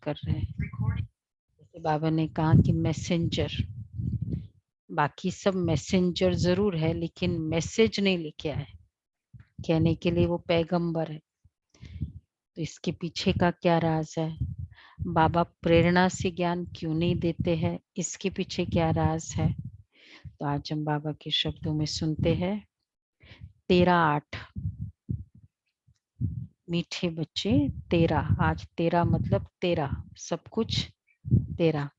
कर रहे हैं। जैसे बाबा ने कहा कि मैसेंजर, बाकी सब मैसेंजर जरूर है लेकिन मैसेज नहीं लेके आए, कहने के लिए वो पैगंबर है। तो इसके पीछे का क्या राज है? बाबा प्रेरणा से ज्ञान क्यों नहीं देते हैं, इसके पीछे क्या राज है? तो आज हम बाबा के शब्दों में सुनते हैं। 13-8 मीठे बच्चे 13, आज 13 मतलब 13, सब कुछ 13।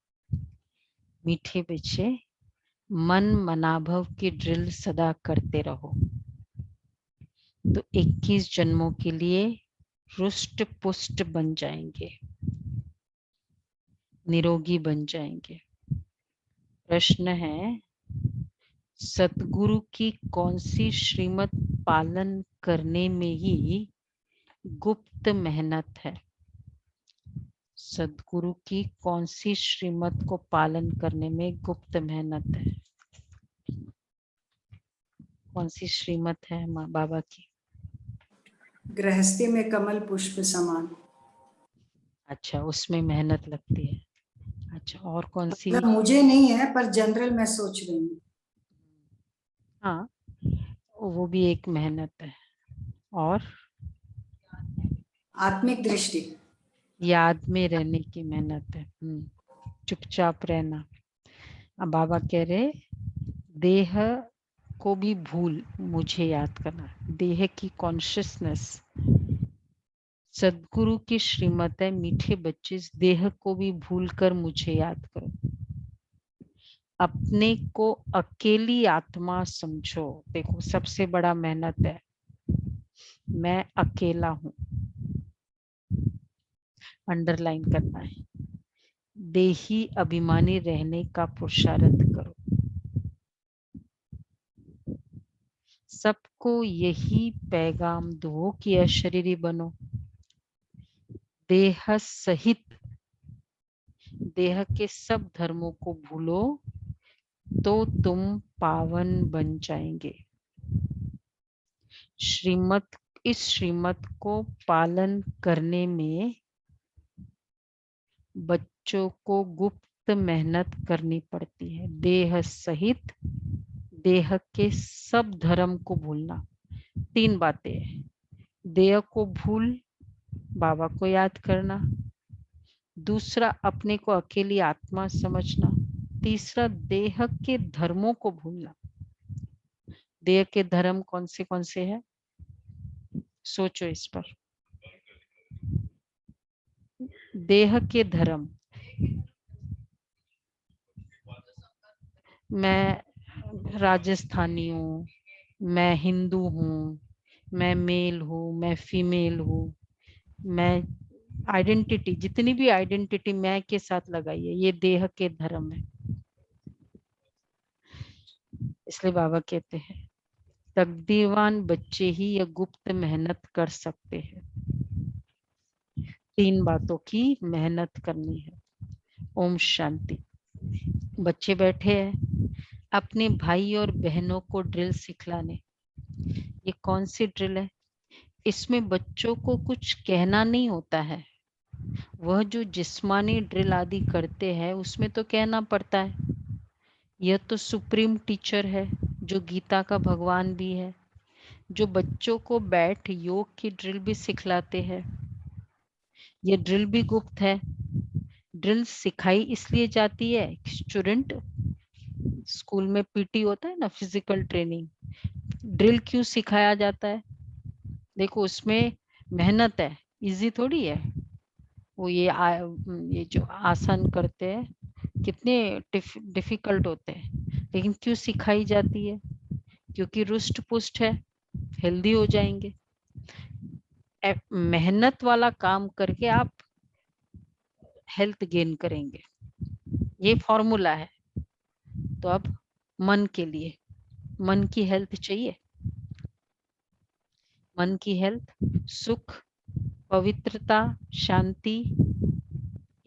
मीठे बच्चे मन मनाभव की ड्रिल सदा करते रहो, तो 21 जन्मों के लिए रुष्ट पुष्ट बन जाएंगे, निरोगी बन जाएंगे। प्रश्न है, सतगुरु की कौन सी श्रीमत पालन करने में ही गुप्त मेहनत है? सदगुरु की कौन सी श्रीमत को पालन करने में गुप्त मेहनत है? कौन सी श्रीमत है माँ बाबा की? गृहस्थी में कमल पुष्प समान। अच्छा, उसमें मेहनत लगती है। अच्छा, और कौन सी? मतलब मुझे नहीं है पर जनरल मैं सोच रही हूँ। हाँ, वो भी एक मेहनत है। और आत्मिक दृष्टि, याद में रहने की मेहनत है। चुपचाप रहना। अब बाबा कह रहे, देह को भी भूल मुझे याद करना, देह की कॉन्शियसनेस। सदगुरु की श्रीमत है, मीठे बच्चे देह को भी भूल कर मुझे याद करो, अपने को अकेली आत्मा समझो। देखो, सबसे बड़ा मेहनत है, मैं अकेला हूं, अंडरलाइन करना है। देही अभिमानी रहने का पुरुषार्थ करो, सबको यही पैगाम दो कि अशरीरी बनो, देह सहित देह के सब धर्मों को भूलो तो तुम पावन बन जाएंगे। इस श्रीमत को पालन करने में बच्चों को गुप्त मेहनत करनी पड़ती है। देह सहित देह के सब धर्म को भूलना। 3 बातें हैं, देह को भूल बाबा को याद करना, दूसरा अपने को अकेली आत्मा समझना, तीसरा देह के धर्मों को भूलना। देह के धर्म कौन से हैं? सोचो इस पर। देह के धर्म, मैं राजस्थानी हूँ, मैं हिंदू हूँ, मैं मेल हूँ, मैं फीमेल हूँ, मैं आइडेंटिटी, जितनी भी आइडेंटिटी मैं के साथ लगाई है, ये देह के धर्म है। इसलिए बाबा कहते हैं, तकदीरवान बच्चे ही यह गुप्त मेहनत कर सकते हैं। 3 बातों की मेहनत करनी है। ओम शांति। बच्चे बैठे हैं अपने भाई और बहनों को ड्रिल सिखलाने। ये कौन सी ड्रिल है? इसमें बच्चों को कुछ कहना नहीं होता है। वह जो जिस्मानी ड्रिल आदि करते हैं उसमें तो कहना पड़ता है। यह तो सुप्रीम टीचर है जो गीता का भगवान भी है, जो बच्चों को बैठ योग की ड्रिल भी सिखलाते हैं। यह ड्रिल भी गुप्त है। ड्रिल सिखाई इसलिए जाती है, स्टूडेंट स्कूल में पीटी होता है ना, फिजिकल ट्रेनिंग, ड्रिल क्यों सिखाया जाता है? देखो, उसमें मेहनत है, इजी थोड़ी है। वो ये जो आसन करते हैं कितने डिफिकल्ट होते हैं, लेकिन क्यों सिखाई जाती है? क्योंकि रुष्ट पुष्ट है, हेल्दी हो जाएंगे। मेहनत वाला काम करके आप हेल्थ गेन करेंगे, ये फॉर्मूला है। तो अब मन के लिए, मन की हेल्थ चाहिए, मन की हेल्थ, सुख, पवित्रता, शांति,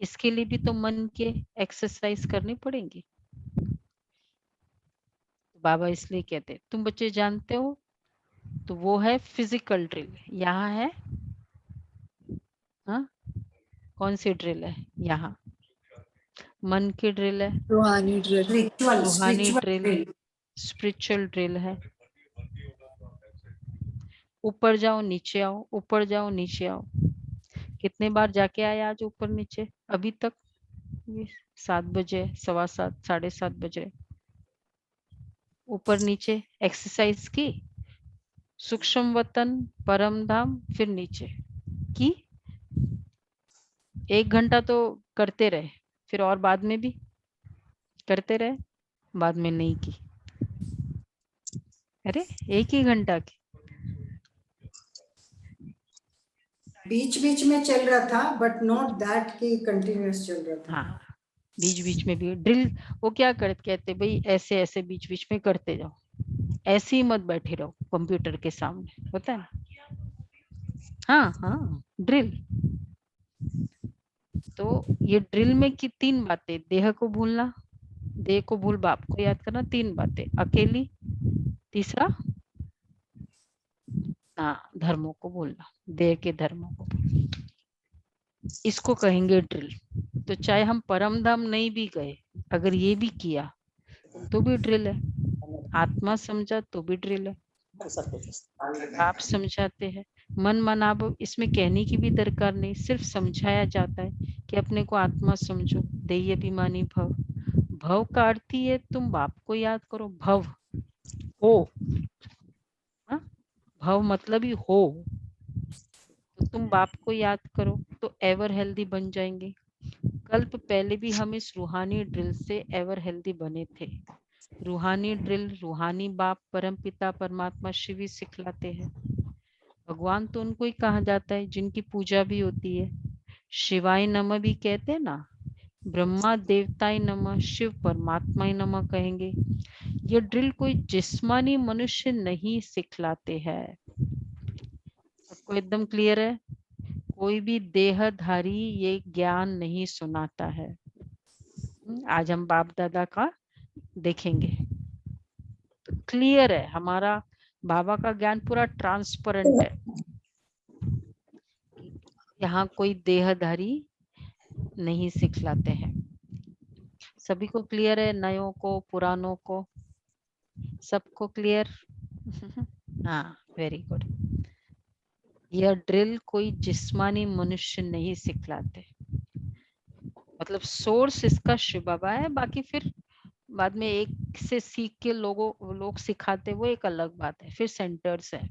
इसके लिए भी तो मन के एक्सरसाइज करनी पड़ेंगी। बाबा इसलिए कहते, तुम बच्चे जानते हो, तो वो है फिजिकल ड्रिल, यहाँ है हाँ कौन सी ड्रिल है? यहाँ मन की ड्रिल है, रूहानी ड्रिल, रूहानी ड्रिल, स्पिरिचुअल ड्रिल है। ऊपर जाओ नीचे आओ, ऊपर जाओ नीचे आओ। कितने बार जाके आए आज ऊपर नीचे अभी तक? 7 बजे, 7:15, 7:30 बजे ऊपर नीचे एक्सरसाइज की, सूक्ष्म वतन, परम धाम, फिर नीचे की। 1 घंटा तो करते रहे, फिर और बाद में भी करते रहे, बाद में नहीं की। अरे 1 ही घंटा की। बीच बीच में चल रहा था, बट नॉट दैट कि कंटिन्यूअस चल रहा था। हाँ, बीच बीच में भी ड्रिल। वो क्या कहते भाई, ऐसे ऐसे बीच बीच में करते जाओ, ऐसे ही मत बैठे रहो कंप्यूटर के सामने, होता है ना। हाँ हाँ, ड्रिल। तो ये ड्रिल में की 3 बातें, देह को भूलना, देह को भूल बाप को याद करना, 3 बातें, अकेली, तीसरा हाँ धर्मों को भूलना, देह के धर्मों को भूलना। इसको कहेंगे ड्रिल। तो चाहे हम परम धाम नहीं भी गए, अगर ये भी किया तो भी ड्रिल है। आत्मा समझा तो भी ड्रिल है। आप समझाते हैं, मन मनाभव, इसमें कहने की भी दरकार नहीं, सिर्फ समझाया जाता है कि अपने को आत्मा समझो, देही अभिमानी भव। भव का अर्थ ही है तुम बाप को याद करो, भव हो, हा? भव मतलब ही हो, तो तुम बाप को याद करो तो एवर हेल्दी बन जाएंगे। कल्प पहले भी हम इस रूहानी ड्रिल से एवर हेल्दी बने थे। रूहानी ड्रिल, रूहानी बाप, परम पिता परमात्मा शिव ही सिखलाते हैं। भगवान तो उनको ही कहा जाता है जिनकी पूजा भी होती है। शिवाय नमः भी कहते हैं ना, ब्रह्मा देवताय नमः, शिव परमात्मा नमः कहेंगे। ये ड्रिल कोई जिस्मानी मनुष्य नहीं सिखलाते हैं। सबको एकदम क्लियर है? कोई भी देहधारी ये ज्ञान नहीं सुनाता है। आज हम बाप दादा का देखेंगे तो क्लियर है, हमारा बाबा का ज्ञान पूरा ट्रांसपेरेंट है। यहाँ कोई देहधारी नहीं सिखलाते हैं। सभी को क्लियर है, नयों को पुरानों को सबको क्लियर? हाँ, वेरी गुड। यह ड्रिल कोई जिस्मानी मनुष्य नहीं सिखलाते, मतलब सोर्स इसका शिव बाबा है। बाकी फिर बाद में एक से सीख के लोग सिखाते, वो एक अलग बात है, फिर सेंटर्स है।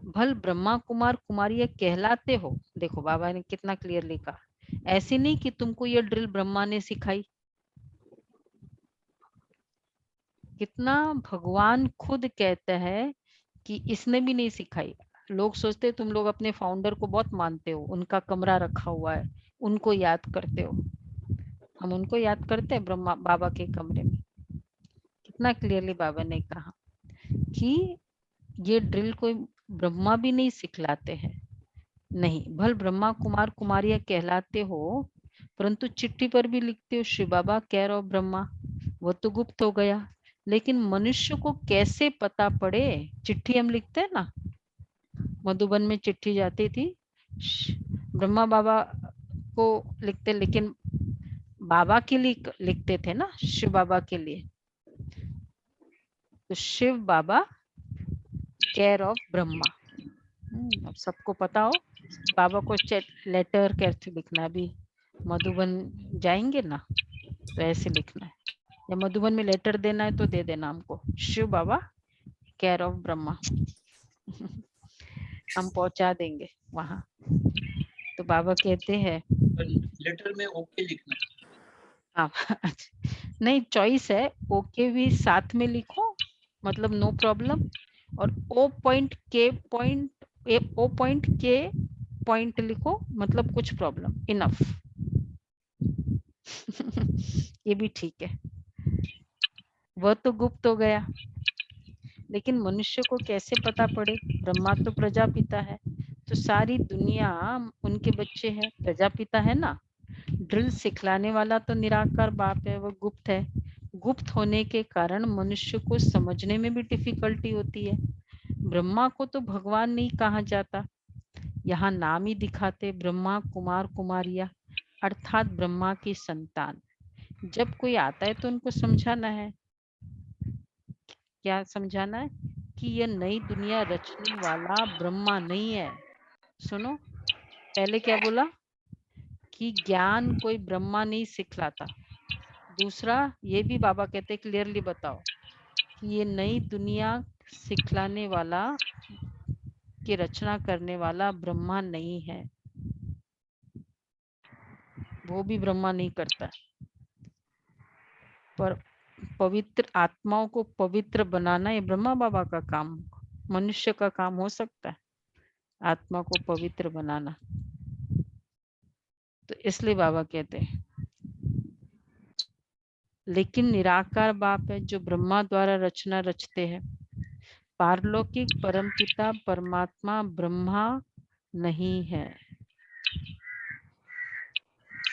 भल ब्रह्मा कुमार कुमारी कहलाते हो, देखो बाबा ने कितना क्लियर लिखा। ऐसे नहीं कि तुमको ये ड्रिल ब्रह्मा ने सिखाई, कितना भगवान खुद कहते हैं कि इसने भी नहीं सिखाई। लोग सोचते तुम लोग अपने फाउंडर को बहुत मानते हो, उनका कमरा रखा हुआ है, उनको याद करते हो। हम उनको याद करते हैं ब्रह्मा बाबा के कमरे में। कितना क्लियरली बाबा ने कहा कि ये ड्रिल कोई ब्रह्मा भी नहीं सिखलाते हैं। नहीं, भल ब्रह्मा कुमार कुमारियां कहलाते हो, परंतु चिट्ठी पर भी लिखते हो शिव बाबा केयर ऑफ ब्रह्मा, वो तो गुप्त हो गया। लेकिन मनुष्य को कैसे पता पड़े? चिट्ठी हम लिखते हैं ना, मधुबन में चिट्ठी जाती थी, ब्रह्मा बाबा को लिखते, लेकिन बाबा के लिए लिखते थे ना, शिव बाबा के लिए। तो शिव बाबा केयर ऑफ ब्रह्मा। अब सबको पता हो बाबा को लेटर कैसे लिखना है। अभी मधुबन जाएंगे ना तो ऐसे लिखना है, या मधुबन में लेटर देना है तो दे देना हमको, शिव बाबा केयर ऑफ ब्रह्मा। हम पहुंचा देंगे वहां। तो बाबा कहते हैं लेटर में ओके लिखना। हाँ नहीं, चॉइस है, ओके भी साथ में लिखो मतलब नो प्रॉब्लम, और ओ पॉइंट के पॉइंट लिखो मतलब कुछ प्रॉब्लम, इनफ। ये भी ठीक है। वह तो गुप्त हो गया, लेकिन मनुष्य को कैसे पता पड़े? ब्रह्मा तो प्रजापिता है, तो सारी दुनिया उनके बच्चे हैं, प्रजापिता है ना। ड्रिल सिखलाने वाला तो निराकार बाप है, वो गुप्त है। गुप्त होने के कारण मनुष्य को समझने में भी डिफिकल्टी होती है। ब्रह्मा को तो भगवान नहीं कहा जाता, यहाँ नाम ही दिखाते ब्रह्मा कुमार कुमारिया अर्थात ब्रह्मा की संतान। जब कोई आता है तो उनको समझाना है, क्या समझाना है कि यह नई दुनिया रचने वाला ब्रह्मा नहीं है। सुनो, पहले क्या बोला कि ज्ञान कोई ब्रह्मा नहीं सिखलाता। दूसरा ये भी बाबा कहते क्लियरली बताओ कि ये नई दुनिया सिखलाने वाला की रचना करने वाला ब्रह्मा नहीं है, वो भी ब्रह्मा नहीं करता। पर पवित्र आत्माओं को पवित्र बनाना ये ब्रह्मा बाबा का काम, मनुष्य का काम हो सकता है आत्मा को पवित्र बनाना। तो इसलिए बाबा कहते हैं लेकिन निराकार बाप है जो ब्रह्मा द्वारा रचना रचते हैं। पारलौकिक परमपिता परमात्मा ब्रह्मा नहीं है।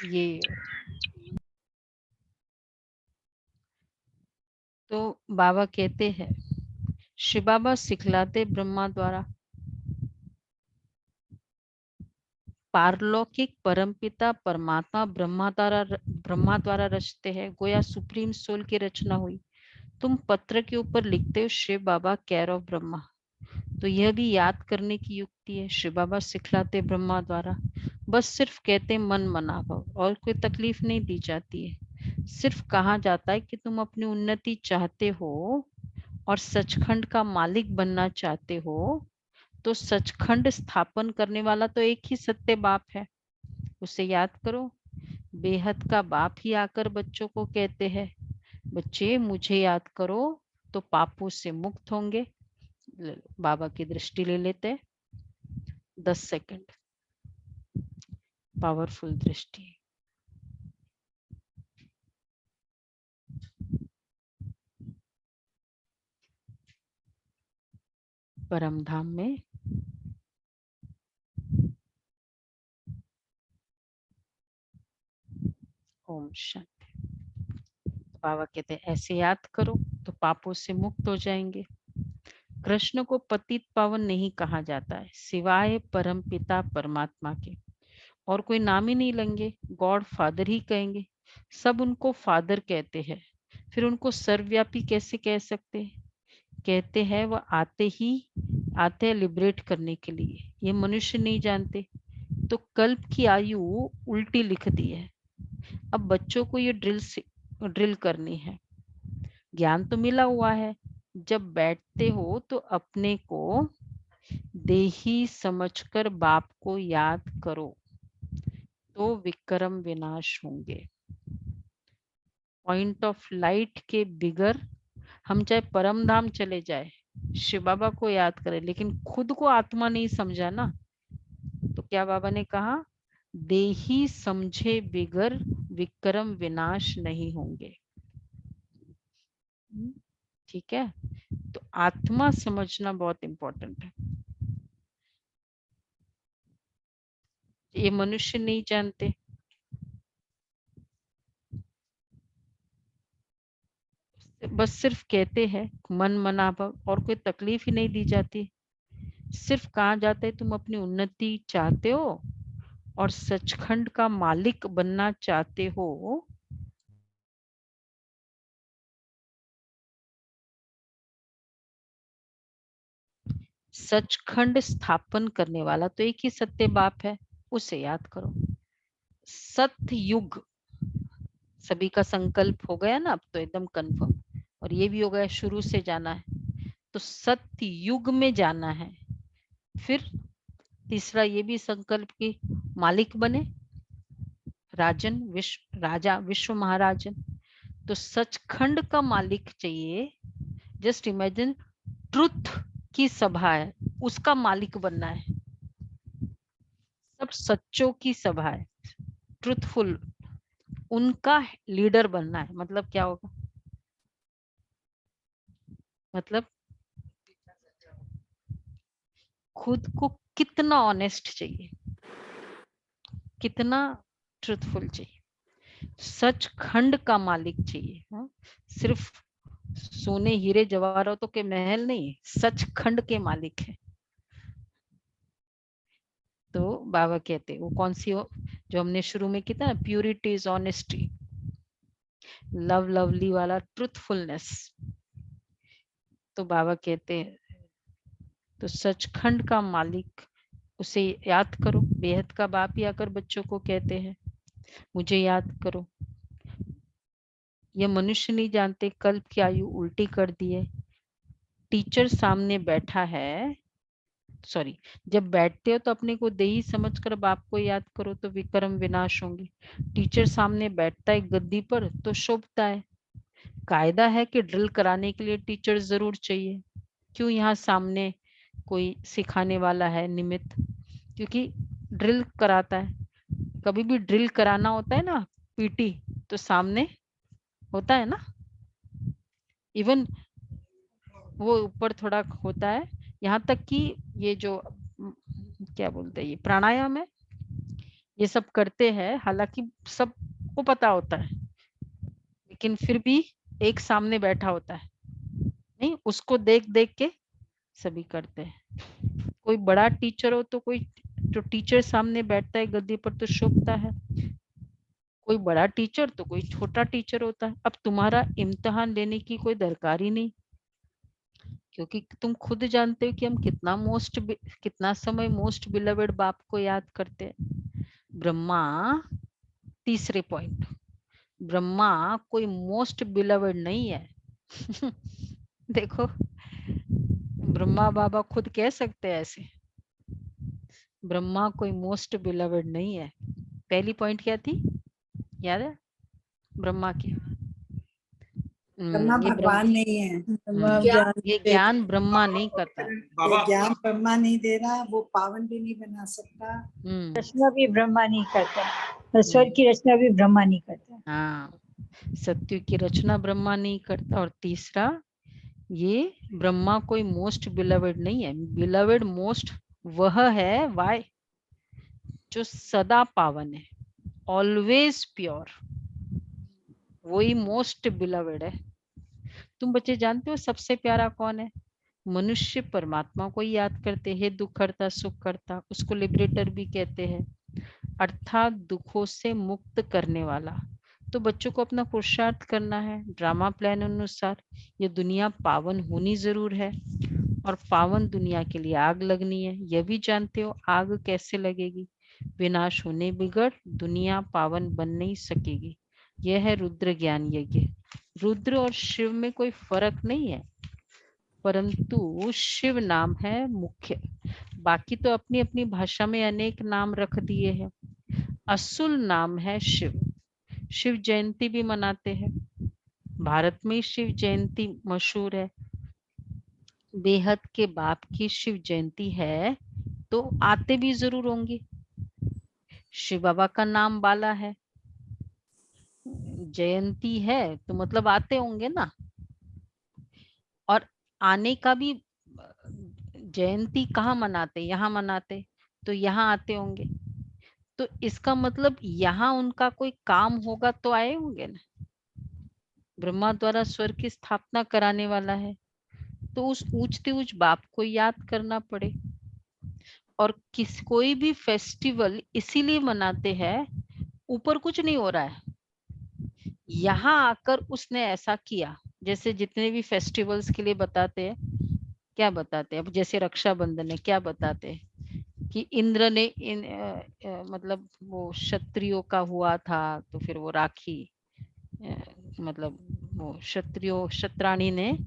ये तो बाबा कहते हैं शिव बाबा सिखलाते ब्रह्मा द्वारा, पारलौकिक परमपिता परमात्मा ब्रह्मा द्वारा रचते हैं। गोया सुप्रीम सोल की रचना हुई। तुम पत्र के ऊपर लिखते हो शिव बाबा केयर ऑफ ब्रह्मा, तो यह भी याद करने की युक्ति है। शिव बाबा सिखलाते ब्रह्मा द्वारा, बस सिर्फ कहते मन मना भव और कोई तकलीफ नहीं दी जाती है। सिर्फ कहा जाता है कि तुम अपनी उन्नति चाहते हो और सचखंड का मालिक बनना चाहते हो, तो सचखंड स्थापन करने वाला तो एक ही सत्य बाप है, उसे याद करो। बेहद का बाप ही आकर बच्चों को कहते हैं बच्चे मुझे याद करो तो पापों से मुक्त होंगे। बाबा की दृष्टि ले लेते हैं 10 सेकंड, पावरफुल दृष्टि। परम धाम में ओम शांति। बाबा कहते हैं ऐसे याद करो तो पापों से मुक्त हो जाएंगे। कृष्ण को पतित पावन नहीं कहा जाता है सिवाय परम पिता परमात्मा के, और कोई नाम ही नहीं लेंगे, गॉड फादर ही कहेंगे। सब उनको फादर कहते हैं, फिर उनको सर्वव्यापी कैसे कह सकते हैं? कहते हैं वह आते हैं लिबरेट करने के लिए, ये मनुष्य नहीं जानते। तो कल्प की आयु उल्टी लिख दी है। अब बच्चों को ये ड्रिल करनी है। ज्ञान तो मिला हुआ है, जब बैठते हो तो अपने को देही समझकर बाप को याद करो, तो विक्रम विनाश होंगे। पॉइंट ऑफ लाइट के बिगर हम चाहे परम धाम चले जाए, शिव बाबा को याद करें, लेकिन खुद को आत्मा नहीं समझा ना, तो क्या बाबा ने कहा देही समझे बिगर विक्रम विनाश नहीं होंगे। ठीक है, तो आत्मा समझना बहुत इंपॉर्टेंट है, ये मनुष्य नहीं जानते। बस सिर्फ कहते हैं मन मना भव और कोई तकलीफ ही नहीं दी जाती। सिर्फ कहा जाता है तुम अपनी उन्नति चाहते हो और सचखंड का मालिक बनना चाहते हो, सचखंड स्थापन करने वाला तो एक ही सत्य बाप है, उसे याद करो। सत्य युग सभी का संकल्प हो गया ना, अब तो एकदम कंफर्म, और ये भी हो गया शुरू से जाना है, तो सत्य युग में जाना है। फिर तीसरा ये भी संकल्प की मालिक बने, राजा विश्व महाराजन। तो सचखंड का मालिक चाहिए। जस्ट इमेजिन ट्रुथ की सभा है, उसका मालिक बनना है। सब सच्चों की सभा है, ट्रुथफुल, उनका लीडर बनना है। मतलब क्या होगा? मतलब खुद को कितना ऑनेस्ट चाहिए, कितना ट्रुथफुल चाहिए, सचखंड का मालिक चाहिए। हाँ? सिर्फ सोने हीरे जवाहरातों के महल नहीं, सचखंड के मालिक है। बाबा कहते हैं वो कौन सी हो, जो हमने शुरू में किया था ना, purity is honesty, love lovely वाला ट्रूथफुलनेस। तो बाबा कहते हैं तो सचखंड का मालिक उसे याद करो, बेहद का बाप ही आकर बच्चों को कहते हैं मुझे याद करो। यह मनुष्य नहीं जानते कल्प की आयु उल्टी कर दी है। टीचर सामने बैठा है, सॉरी, जब बैठते हो तो अपने को देही समझकर बाप को याद करो तो विक्रम विनाश होंगे। टीचर सामने बैठता है गद्दी पर तो शोभता है। कायदा है कि ड्रिल कराने के लिए टीचर जरूर चाहिए। क्यों यहाँ सामने कोई सिखाने वाला है निमित्त, क्योंकि ड्रिल कराता है। कभी भी ड्रिल कराना होता है ना पीटी, तो सामने होता है ना, इवन वो ऊपर थोड़ा होता है। यहाँ तक कि ये जो क्या बोलते हैं ये प्राणायाम है, ये सब करते हैं, हालांकि सबको पता होता है, लेकिन फिर भी एक सामने बैठा होता है, नहीं उसको देख देख के सभी करते हैं। कोई बड़ा टीचर हो तो कोई जो टीचर सामने बैठता है गद्दी पर तो शोभता है, कोई बड़ा टीचर तो कोई छोटा टीचर होता है। अब तुम्हारा इम्तिहान लेने की कोई दरकार ही नहीं, क्योंकि तुम खुद जानते हो कि हम कितना समय मोस्ट बिलवेड बाप को याद करते हैं। ब्रह्मा, तीसरे पॉइंट, ब्रह्मा कोई मोस्ट बिलवेड नहीं है। देखो ब्रह्मा बाबा खुद कह सकते हैं ऐसे, ब्रह्मा कोई मोस्ट बिलवेड नहीं है। पहली पॉइंट क्या थी याद है ब्रह्मा की? ब्रह्मा ये भगवान नहीं है। ये ज्ञान ब्रह्मा नहीं करता। ये ज्ञान ब्रह्मा नहीं दे रहा, वो पावन भी नहीं बना सकता। रचना भी ब्रह्मा नहीं करता, स्वर्ग की रचना भी ब्रह्मा नहीं करता। हाँ, सत्य की रचना ब्रह्मा नहीं करता। और तीसरा, ये ब्रह्मा कोई मोस्ट बिलवेड नहीं है। बिलवेड मोस्ट वह है वाई जो सदा पावन है, ऑलवेज प्योर, वही मोस्ट बिलवेड है। तुम बच्चे जानते हो सबसे प्यारा कौन है? मनुष्य परमात्मा को याद करते हैं, दुख करता सुख करता, उसको लिबरेटर भी कहते हैं, अर्थात दुखों से मुक्त करने वाला। तो बच्चों को अपना पुरुषार्थ करना है ड्रामा प्लान अनुसार। ये दुनिया पावन होनी जरूर है, और पावन दुनिया के लिए आग लगनी है। यह भी जानते हो आग कैसे लगेगी? विनाश होने बिगड़ दुनिया पावन बन नहीं सकेगी। यह है रुद्र ज्ञान यज्ञ। रुद्र और शिव में कोई फर्क नहीं है, परंतु शिव नाम है मुख्य, बाकी तो अपनी अपनी भाषा में अनेक नाम रख दिए हैं। असुल नाम है शिव। शिव जयंती भी मनाते हैं, भारत में शिव जयंती मशहूर है। बेहद के बाप की शिव जयंती है तो आते भी जरूर होंगे। शिव बाबा का नाम बाला है, जयंती है तो मतलब आते होंगे ना। और आने का भी, जयंती कहाँ मनाते? यहाँ मनाते, तो यहाँ आते होंगे। तो इसका मतलब यहाँ उनका कोई काम होगा तो आए होंगे ना। ब्रह्मा द्वारा स्वर्ग की स्थापना कराने वाला है, तो उस ऊंचते ऊंच बाप को याद करना पड़े। और कोई भी फेस्टिवल इसीलिए मनाते हैं, ऊपर कुछ नहीं हो रहा है, यहाँ आकर उसने ऐसा किया। जैसे जितने भी फेस्टिवल्स के लिए बताते हैं, क्या बताते हैं? अब जैसे रक्षाबंधन है, क्या बताते हैं कि इंद्र ने मतलब वो क्षत्रियों का हुआ था, तो फिर वो राखी, मतलब वो क्षत्राणी ने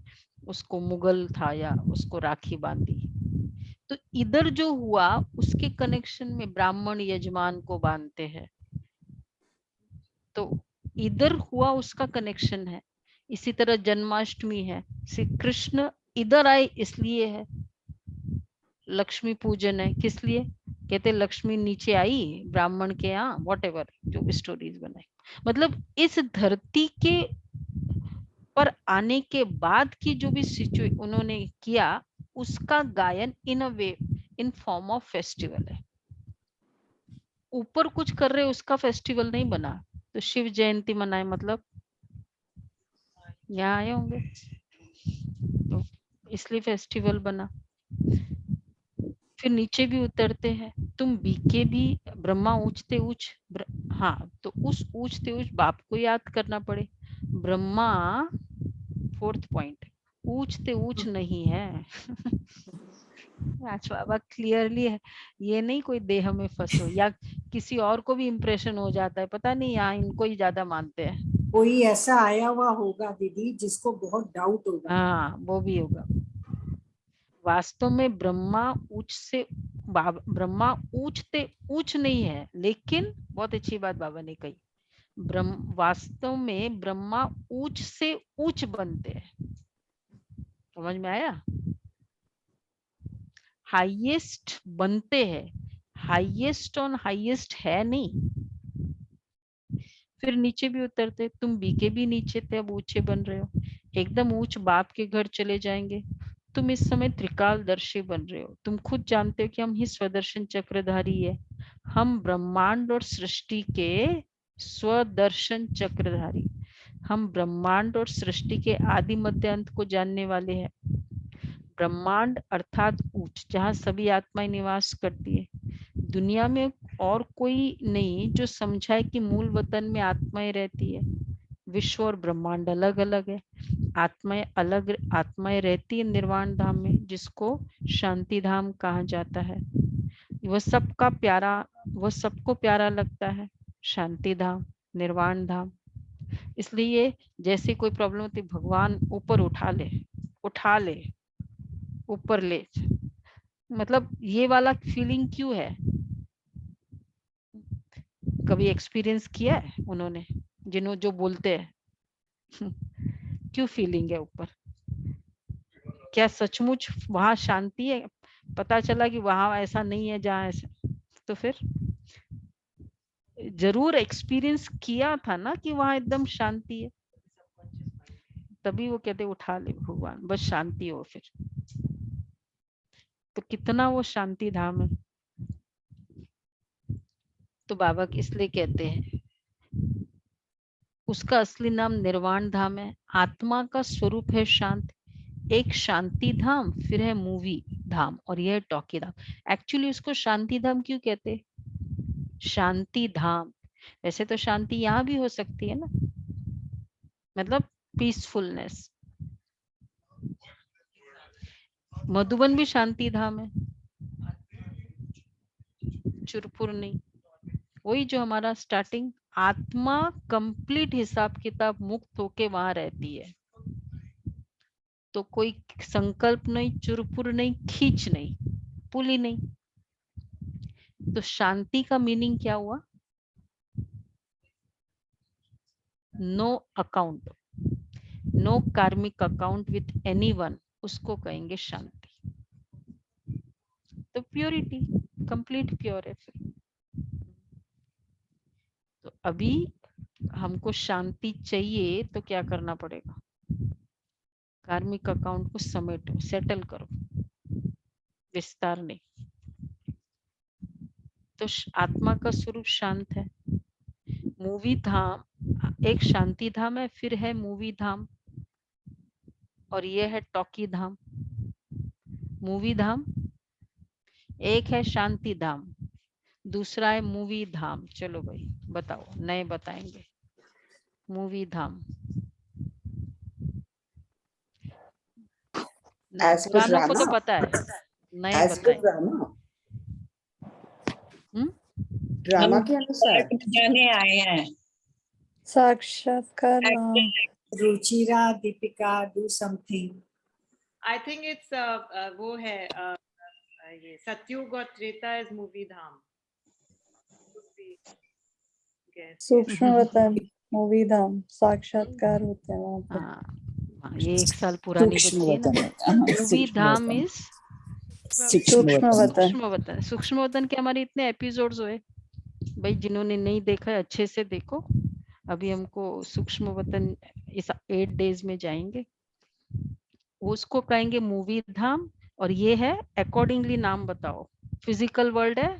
उसको, मुगल था या उसको राखी बांधी। तो इधर जो हुआ उसके कनेक्शन में ब्राह्मण यजमान को बांधते हैं, तो इधर हुआ उसका कनेक्शन है। इसी तरह जन्माष्टमी है, श्री कृष्ण इधर आए इसलिए है। लक्ष्मी पूजन है, किस लिए? कहते लक्ष्मी नीचे आई ब्राह्मण के यहाँ, वॉट जो भी स्टोरीज बनाई। मतलब इस धरती के पर आने के बाद की जो भी सिचुएशन उन्होंने किया, उसका गायन इन अ वे, इन फॉर्म ऑफ फेस्टिवल है। ऊपर कुछ कर रहे उसका फेस्टिवल नहीं बना। तो शिव जयंती मनाए मतलब यहाँ आए होंगे, तो इसलिए फेस्टिवल बना। फिर नीचे भी उतरते हैं, तुम बीके भी ब्रह्मा ऊंचते ऊंच हाँ, तो उस ऊंचते ऊंच बाप को याद करना पड़े। ब्रह्मा 4th पॉइंट ऊंचते ऊंच नहीं है। आज बाबा क्लियरली है, ये नहीं कोई देह में फंसो, या किसी और को भी इम्प्रेशन हो जाता है, पता नहीं यहाँ इनको ही ज्यादा मानते हैं। कोई ऐसा आया हुआ होगा दीदी जिसको बहुत डाउट होगा। हाँ वो भी होगा। वास्तव में ब्रह्मा ब्रह्मा ऊंचते ऊंच नहीं है, लेकिन बहुत अच्छी बात बाबा ने कही, वास्तव में ब्रह्मा ऊंच से ऊंच बनते हैं। समझ में आया? हाईएस्ट बनते हैं, हाईएस्ट ऑन हाईएस्ट है नहीं। फिर नीचे भी उतरते, तुम बीके भी नीचे थे, अब ऊंचे बन रहे हो, एकदम ऊंच बाप के घर चले जाएंगे। तुम इस समय त्रिकालदर्शी बन रहे हो, तुम खुद जानते हो कि हम ही स्वदर्शन चक्रधारी है, हम ब्रह्मांड और सृष्टि के स्वदर्शन चक्रधारी, हम ब्रह्मांड और सृष्टि के आदि मध्य अंत को जानने वाले हैं। ब्रह्मांड अर्थात उच्च, जहाँ सभी आत्माएं निवास करती है। दुनिया में और कोई नहीं जो समझाए कि मूल वतन में आत्माएं रहती है। विश्व और ब्रह्मांड अलग अलग है, आत्माएं रहती है निर्वाण धाम में, जिसको शांति धाम कहा जाता है। वह सबको प्यारा लगता है, शांति धाम, निर्वाण धाम। इसलिए जैसे कोई प्रॉब्लम होती, भगवान ऊपर उठा ले ऊपर ले, मतलब ये वाला फीलिंग क्यों है? कभी एक्सपीरियंस किया है उन्होंने, जो बोलते हैं? क्यों फीलिंग है ऊपर? क्या सचमुच वहां शांति है? पता चला कि वहां ऐसा नहीं है जहां ऐसा, तो फिर जरूर एक्सपीरियंस किया था ना कि वहां एकदम शांति है, तभी वो कहते उठा ले भगवान, बस शांति हो। फिर तो कितना वो शांति धाम है। तो बाबा इसलिए कहते हैं उसका असली नाम निर्वाण धाम है। आत्मा का स्वरूप है शांत, एक शांति धाम, फिर है मूवी धाम, और यह टॉकी धाम। एक्चुअली उसको शांति धाम क्यों कहते? शांति धाम, वैसे तो शांति यहाँ भी हो सकती है ना, मतलब पीसफुलनेस। मधुबन भी शांति धाम है, चुरपुर नहीं। वही जो हमारा स्टार्टिंग, आत्मा कंप्लीट हिसाब किताब मुक्त होके वहां रहती है, तो कोई संकल्प नहीं, चुरपुर नहीं, खींच नहीं, पुली नहीं। तो शांति का मीनिंग क्या हुआ? No account, no karmic account with anyone, उसको कहेंगे शांति। तो प्योरिटी, कंप्लीट प्योर है। फिर तो अभी हमको शांति चाहिए तो क्या करना पड़ेगा? कार्मिक अकाउंट को समेटो, सेटल करो, विस्तार नहीं। तो आत्मा का स्वरूप शांत है। मूवी धाम एक शांति धाम है, फिर है मूवी धाम, और ये है टॉकी धाम। मूवी धाम एक है, शांति धाम दूसरा है, मूवी धाम। चलो भाई बताओ, नए बताएंगे। मूवी धाम पुरानों को तो पता है, नए बताएं। ड्रामा के अनुसार जाने आए हैं। साक्षात्कार नाम। Ruchira, Deepika, do something. I think it's वो है ये सतयुग और त्रेता इज मूवी धाम। सूक्ष्म वतन मूवी धाम, साक्षात्कार होते हैं वहाँ पे। ये 1 साल पुरानी बच्ची है ना। मूवी धाम इज सूक्ष्म वतन। सूक्ष्म वतन के हमारे इतने एपिसोड्स हुए भाई, जिन्होंने नहीं देखा है अच्छे से देखो। अभी हमको सूक्ष्म वतन इस 8 डेज में जाएंगे, उसको कहेंगे मूवी धाम। और ये है अकॉर्डिंगली नाम बताओ। फिजिकल वर्ल्ड है,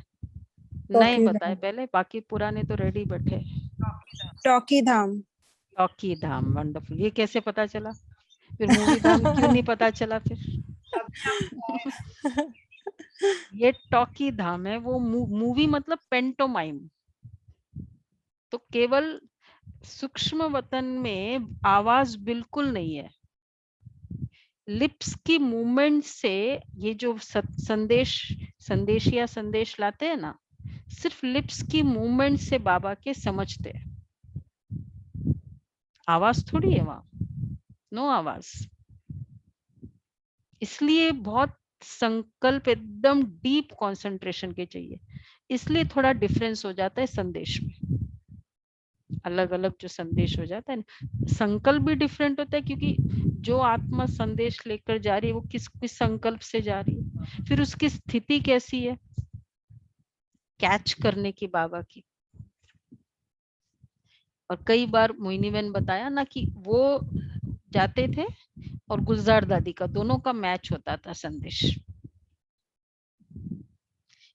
नए बताए पहले, बाकी पुराने तो रेडी बैठे। टॉकी धाम। टॉकी धाम, वंडरफुल। ये कैसे पता चला? फिर मूवी धाम क्यों नहीं पता चला फिर? ये टॉकी धाम है, वो मूवी मतलब पेंटोमाइम। तो केवल सूक्ष्म वतन में आवाज बिल्कुल नहीं है, लिप्स की मूवमेंट से ये जो संदेश लाते हैं ना, सिर्फ लिप्स की मूवमेंट से बाबा के समझते हैं। आवाज थोड़ी है वहां, नो आवाज। इसलिए बहुत संकल्प एकदम डीप कंसंट्रेशन के चाहिए, इसलिए थोड़ा डिफरेंस हो जाता है संदेश में, अलग अलग जो संदेश हो जाता है, संकल्प भी डिफरेंट होता है, क्योंकि जो आत्मा संदेश लेकर जा रही है वो किस संकल्प से जा रही है, फिर उसकी स्थिति कैसी है कैच करने की बाबा की। और कई बार मोहिनी बहन बताया ना कि वो जाते थे और गुलजार दादी का दोनों का मैच होता था संदेश,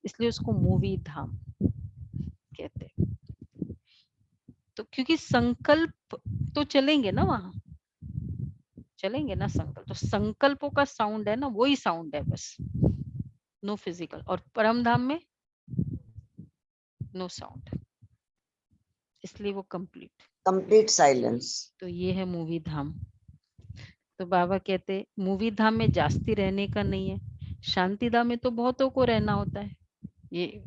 इसलिए उसको मूवी धाम कहते हैं। तो क्योंकि संकल्प तो चलेंगे ना, वहां चलेंगे ना संकल्प, तो संकल्पों का साउंड है ना, वही साउंड है बस, नो फिजिकल। और परम धाम में नो साउंड, इसलिए वो कंप्लीट साइलेंस। तो ये है मूवी धाम। तो बाबा कहते मूवी धाम में जास्ती रहने का नहीं है, शांति धाम में तो बहुतों को रहना होता है। ये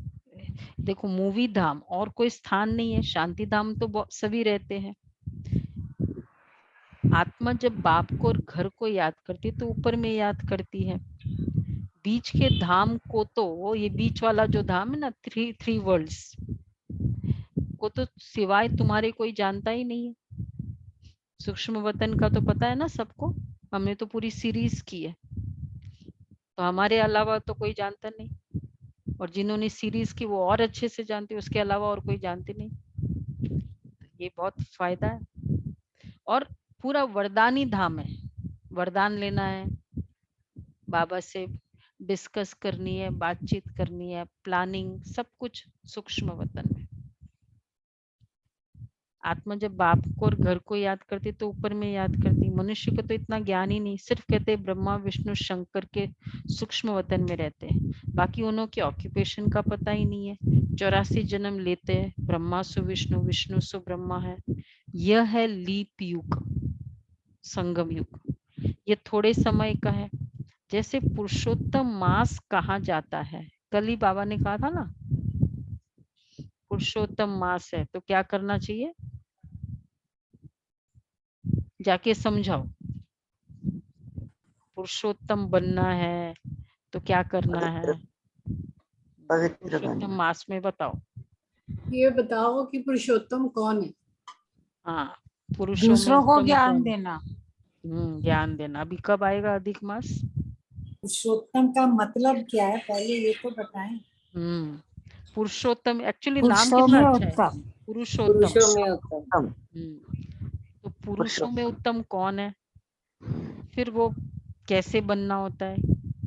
देखो मूवी धाम और कोई स्थान नहीं है, शांति धाम तो सभी रहते हैं। आत्मा जब बाप को और घर को याद करती है तो ऊपर में याद करती है, बीच के धाम को तो ये बीच वाला जो धाम है ना, थ्री वर्ल्ड्स को तो सिवाय तुम्हारे कोई जानता ही नहीं है। सूक्ष्म वतन का तो पता है ना सबको, हमने तो पूरी सीरीज की है, तो हमारे अलावा तो कोई जानता नहीं, और जिन्होंने सीरीज की वो और अच्छे से जानते, उसके अलावा और कोई जानते नहीं। ये बहुत फायदा है। और पूरा वरदानी धाम है, वरदान लेना है, बाबा से डिस्कस करनी है, बातचीत करनी है, प्लानिंग, सब कुछ सूक्ष्म वतन में। आत्मा जब बाप को और घर को याद करती तो ऊपर में याद करती। मनुष्य को तो इतना ज्ञान ही नहीं, सिर्फ कहते ब्रह्मा विष्णु शंकर के सूक्ष्म वतन में रहते हैं, बाकी उन्हों के ऑक्यूपेशन का पता ही नहीं है। 84 जन्म लेते हैं, ब्रह्मा सु विष्णु, विष्णु सु ब्रह्मा है। यह है लीप युग, संगम युग, ये थोड़े समय का है। जैसे पुरुषोत्तम मास कहा जाता है, कल ही बाबा ने कहा था ना पुरुषोत्तम मास है, तो क्या करना चाहिए, जाके समझाओ। पुरुषोत्तम बनना है तो क्या करना है, पुरुषोत्तम मास में बताओ। ये बताओ कि पुरुषोत्तम कौन है। हाँ, पुरुषों दूसरों को में ज्ञान देना। ज्ञान देना। अभी कब आएगा अधिक मास? पुरुषोत्तम का मतलब क्या है, पहले ये तो बताएं। पुरुषोत्तम एक्चुअली नाम कितना अच्छा है, पुरुषोत्तम। तो पुरुषों में उत्तम कौन है, फिर वो कैसे बनना होता है,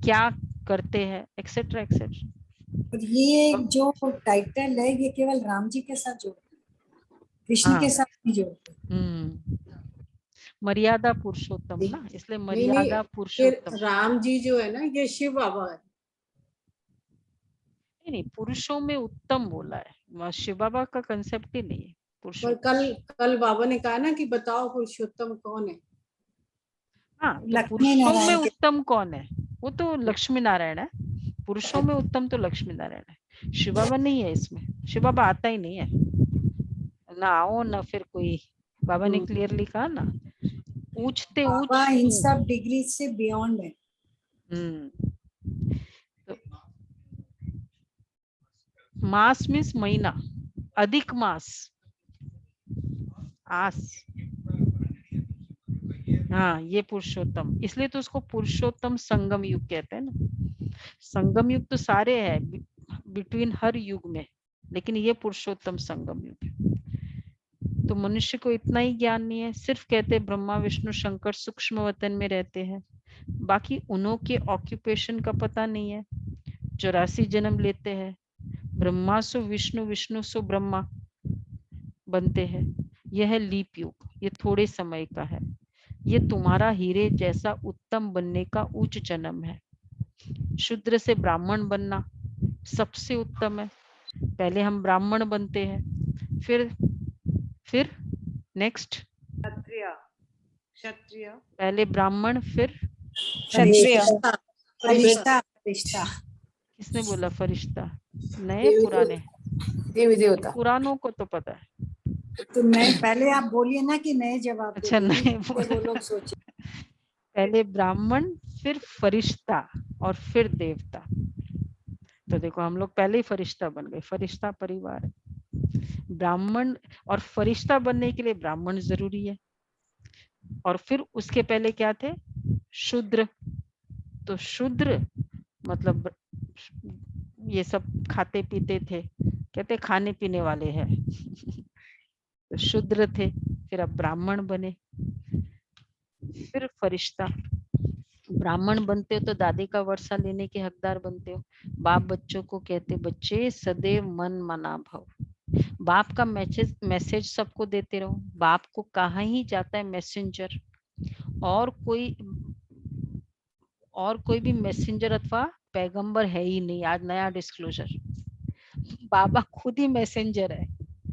क्या करते हैं, एक्सेट्रा एक्सेट्रा। और ये जो टाइटल है ये केवल राम जी के साथ जोड़ते हैं, कृष्ण के साथ नहीं जोड़ते। मर्यादा पुरुषोत्तम ना, इसलिए मर्यादा पुरुषोत्तम। राम जी जो है ना ये शिव बाबा है। नहीं, पुरुषों में उत्तम बोला है, शिव बाबा का कंसेप्ट ही नहीं है पर कल बाबा ने कहा ना कि बताओ पुरुषोत्तम कौन है। हाँ, तो पुरुषों में उत्तम कौन है, वो तो लक्ष्मी नारायण है। पुरुषों में उत्तम तो लक्ष्मी नारायण है, शिव बाबा नहीं है इसमें। शिव बाबा आता ही नहीं है ना, आओ ना फिर कोई। बाबा ने क्लियरली कहा ना, पूछते बाबा इन सब डिग्री से बियॉन्ड है। तो मास मीन्स महीना, अधिक मास, आस। हाँ, ये पुरुषोत्तम, इसलिए तो उसको पुरुषोत्तम संगम युग कहते हैं ना। संगम युग तो सारे हैं बिटवीन हर युग में, लेकिन ये पुरुषोत्तम संगम युग है। तो मनुष्य को इतना ही ज्ञान नहीं है, सिर्फ कहते ब्रह्मा विष्णु शंकर सूक्ष्म वतन में रहते हैं, बाकी उन्हों के ऑक्यूपेशन का पता नहीं है। 84 जन्म लेते हैं, ब्रह्मा सु विष्णु, विष्णु सु ब्रह्मा बनते हैं। यह है लीप युग, ये थोड़े समय का है। ये तुम्हारा हीरे जैसा उत्तम बनने का उच्च जन्म है। शूद्र से ब्राह्मण बनना सबसे उत्तम है। पहले हम ब्राह्मण बनते हैं, फिर नेक्स्ट क्षत्रिय, क्षत्रिय, पहले ब्राह्मण फिर क्षत्रिय, फरिश्ता, फरिश्ता, किसने बोला फरिश्ता? नए पुराने? देवी देवता। पुरानों को तो पता है। तो नए पहले आप बोलिए ना कि नए जवाब अच्छा, बोलिए, नए वो बोला। लोग सोचे। पहले ब्राह्मण फिर फरिश्ता और फिर देवता। तो देखो हम लोग पहले ही फरिश्ता बन गए, फरिश्ता परिवार है। ब्राह्मण और फरिश्ता बनने के लिए ब्राह्मण जरूरी है, और फिर उसके पहले क्या थे? शूद्र। तो शूद्र मतलब ये सब खाते पीते थे, कहते खाने पीने वाले हैं। तो शूद्र थे, फिर अब ब्राह्मण बने, फिर फरिश्ता। ब्राह्मण बनते हो तो दादी का वर्षा लेने के हकदार बनते हो। बाप बच्चों को कहते, बच्चे सदैव मन मना भव। बाप का मैसेज सबको देते रहो। बाप को कहाँ ही जाता है मैसेंजर, और कोई भी मैसेंजर अथवा पैगंबर है ही नहीं। आज नया डिस्क्लोजर, बाबा खुद ही मैसेंजर है।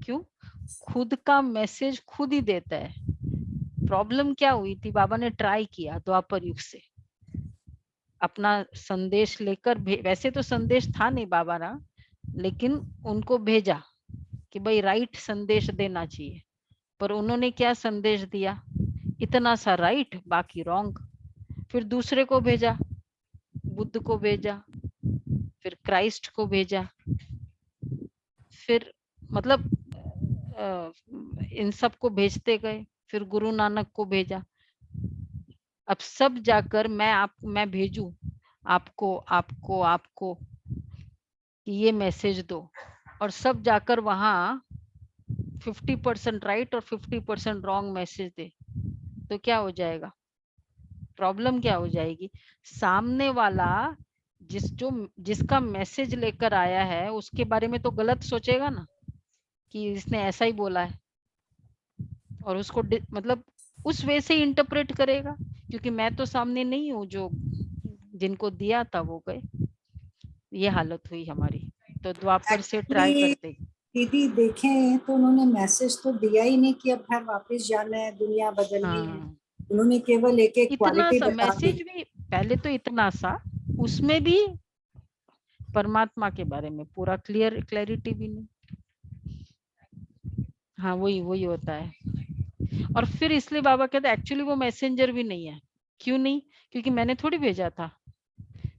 क्यों? खुद का मैसेज खुद ही देता है। प्रॉब्लम क्या हुई थी? बाबा ने ट्राई किया द्वापर युग से अपना संदेश लेकर, वैसे तो संदेश था नहीं बाबा ना, लेकिन उनको भेजा कि भाई राइट संदेश देना चाहिए। पर उन्होंने क्या संदेश दिया? इतना सा राइट, बाकी रॉन्ग। फिर दूसरे को भेजा, बुद्ध को भेजा, फिर क्राइस्ट को भेजा, फिर मतलब इन सब को भेजते गए, फिर गुरु नानक को भेजा। अब सब जाकर मैं भेजूं आपको कि ये मैसेज दो, और सब जाकर वहां 50% राइट और 50% रॉन्ग मैसेज दे, तो क्या हो जाएगा? प्रॉब्लम क्या हो जाएगी? सामने वाला जिसका मैसेज लेकर आया है उसके बारे में तो गलत सोचेगा ना, कि इसने ऐसा ही बोला है, और उसको मतलब उस वे से इंटरप्रेट करेगा, क्योंकि मैं तो सामने नहीं हूँ, जो जिनको दिया था वो गए। ये हालत हुई हमारी। तो द्वापर से ट्राई करते। दीदी देखें तो उन्होंने मैसेज तो दिया ही नहीं कि अब घर वापस जाना है, दुनिया बदलनी है। उन्होंने केवल एक क्वालिटी बता दी। मैसेज भी पहले तो इतना सा, उसमें भी परमात्मा के बारे में पूरा क्लैरिटी भी नहीं। हाँ, वही होता है। और फिर इसलिए बाबा कहते एक्चुअली वो मैसेंजर भी नहीं है। क्यों नहीं? क्योंकि मैंने थोड़ी भेजा था,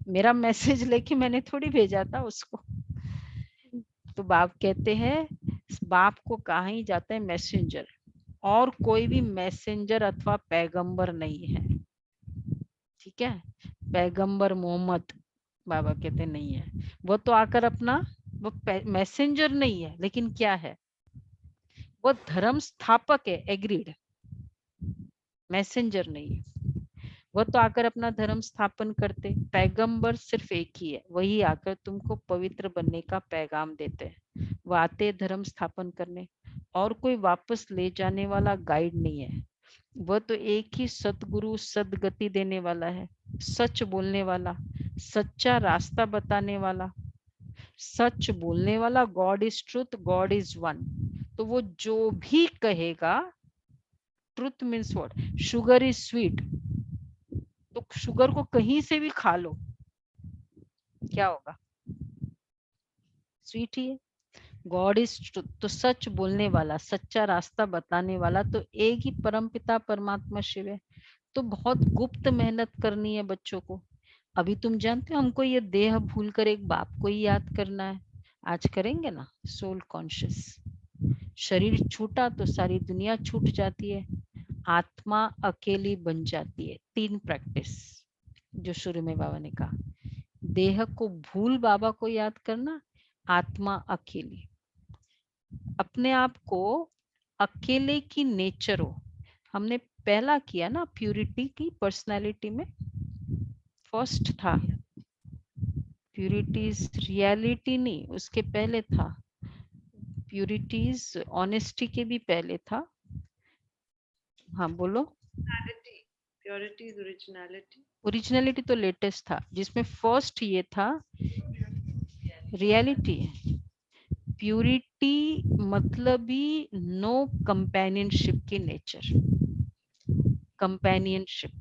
मेरा मैसेज लेके मैंने थोड़ी भेजा था उसको। तो बाप कहते हैं बाप को कहा ही जाता है मैसेंजर, और कोई भी मैसेंजर अथवा पैगंबर नहीं है। ठीक है, पैगंबर मोहम्मद बाबा कहते नहीं है। वो तो आकर अपना, वो मैसेंजर नहीं है, लेकिन क्या है? वो धर्म स्थापक है, एग्रीड, मैसेंजर नहीं है। वो तो आकर अपना धर्म स्थापन करते। पैगंबर सिर्फ एक ही है, वही आकर तुमको पवित्र बनने का पैगाम देते हैं। वो आते धर्म स्थापन करने, और कोई वापस ले जाने वाला गाइड नहीं है। वह तो एक ही सतगुरु सदगति देने वाला है, सच बोलने वाला, सच्चा रास्ता बताने वाला, सच बोलने वाला। God is truth, God is one. तो वो जो भी कहेगा, truth means what? Sugar is sweet, तो शुगर को कहीं से भी खा लो, क्या होगा? स्वीट ही है। गॉड इज ट्रुथ, तो सच बोलने वाला, सच्चा रास्ता बताने वाला तो एक ही परमपिता परमात्मा शिव है। तो बहुत गुप्त मेहनत करनी है बच्चों को। अभी तुम जानते हो हमको ये देह भूल कर एक बाप को ही याद करना है। आज करेंगे ना सोल कॉन्शियस। शरीर छूटा तो सारी दुनिया छूट जाती है, आत्मा अकेली बन जाती है। 3 प्रैक्टिस जो शुरू में बाबा ने कहा, देह को भूल बाबा को याद करना, आत्मा अकेली, अपने आप को अकेले की नेचर हो। हमने पहला किया ना प्यूरिटी की, पर्सनालिटी में फर्स्ट था। प्यूरिटीज रियलिटी नहीं, उसके पहले था। प्यूरिटीज ऑनेस्टी के भी पहले था। हाँ बोलो। Purity is originality. ओरिजिनलिटी तो लेटेस्ट था, जिसमें फर्स्ट ये था रियलिटी है। प्यूरिटी मतलब ही नो कंपेनियनशिप की नेचर। कंपेनियनशिप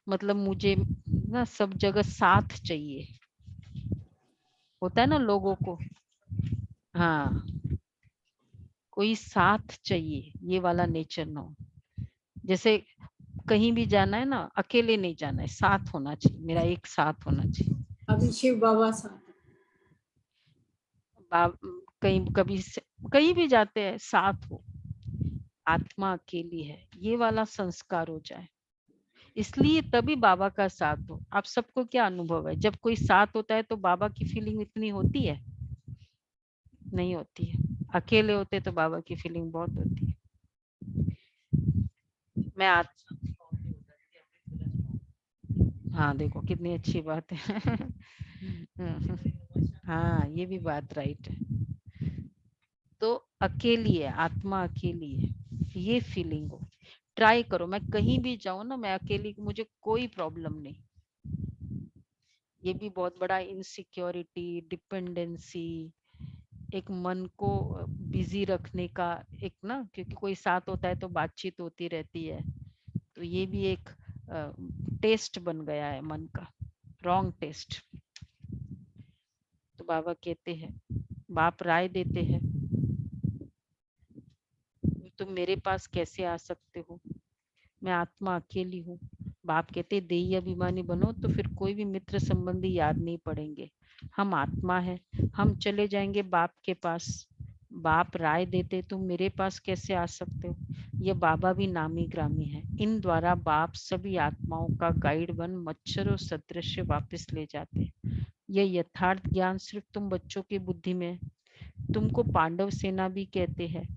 मतलब मुझे ना सब जगह साथ चाहिए, होता है ना लोगों को, हाँ कोई साथ चाहिए, ये वाला नेचर ना हो। जैसे कहीं भी जाना है ना, अकेले नहीं जाना है, साथ होना चाहिए, मेरा एक साथ होना चाहिए। अभी शिव बाबा साथ कहीं कभी कहीं भी जाते हैं साथ हो, आत्मा अकेली है, ये वाला संस्कार हो जाए, इसलिए तभी बाबा का साथ हो। आप सबको क्या अनुभव है, जब कोई साथ होता है तो बाबा की फीलिंग इतनी होती है? नहीं होती है। अकेले होते तो बाबा की फीलिंग बहुत होती है। मैं हाँ देखो कितनी अच्छी बात है। हाँ ये भी बात राइट है। तो अकेली है, आत्मा अकेली है, ये फीलिंग हो। ट्राई करो, मैं कहीं भी जाऊं ना, मैं अकेली, मुझे कोई प्रॉब्लम नहीं। ये भी बहुत बड़ा इनसिक्योरिटी, डिपेंडेंसी, एक मन को बिजी रखने का एक ना, क्योंकि कोई साथ होता है तो बातचीत होती रहती है, तो ये भी एक टेस्ट बन गया है मन का, रॉन्ग टेस्ट। तो बाबा कहते हैं, बाप राय देते हैं, तुम मेरे पास कैसे आ सकते हो, मैं आत्मा अकेली हूँ। बाप कहते देही अभिमानी बनो तो फिर कोई भी मित्र संबंधी याद नहीं पड़ेंगे, हम आत्मा है, हम चले जाएंगे बाप के पास। बाप राय देते तुम मेरे पास कैसे आ सकते हो, ये बाबा भी नामी ग्रामी है, इन द्वारा बाप सभी आत्माओं का गाइड बन मच्छरों सदृश वापस ले जाते हैं। यह यथार्थ ज्ञान सिर्फ तुम बच्चों की बुद्धि में। तुमको पांडव सेना भी कहते हैं।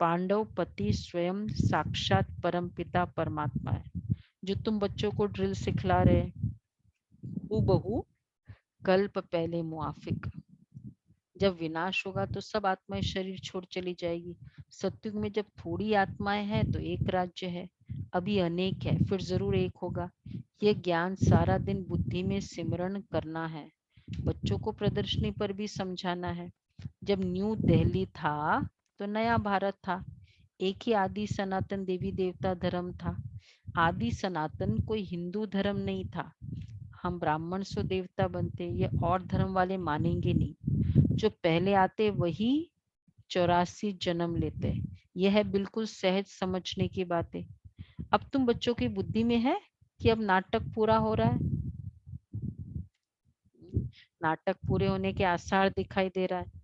पांडव पति स्वयं साक्षात परमपिता परमात्मा है, जो तुम बच्चों को ड्रिल सिखला रहे, हूबहू कल्प पहले मुआफिक। जब विनाश होगा तो सब आत्माएं शरीर छोड़ चली जाएगी। सत्युग में जब थोड़ी आत्माएं हैं तो एक राज्य है, अभी अनेक है, फिर जरूर एक होगा। ये ज्ञान सारा दिन बुद्धि में सिमरण करना है, बच्चों को प्रदर्शनी पर भी समझाना है। जब न्यू दिल्ली था तो नया भारत था, एक ही आदि सनातन देवी देवता धर्म था। आदि सनातन कोई हिंदू धर्म नहीं था। हम ब्राह्मण सो देवता बनते, ये और धर्म वाले मानेंगे नहीं। जो पहले आते वही 84 जन्म लेते, यह है बिल्कुल सहज समझने की बातें। अब तुम बच्चों की बुद्धि में है कि अब नाटक पूरा हो रहा है, नाटक पूरे होने के आसार दिखाई दे रहा है।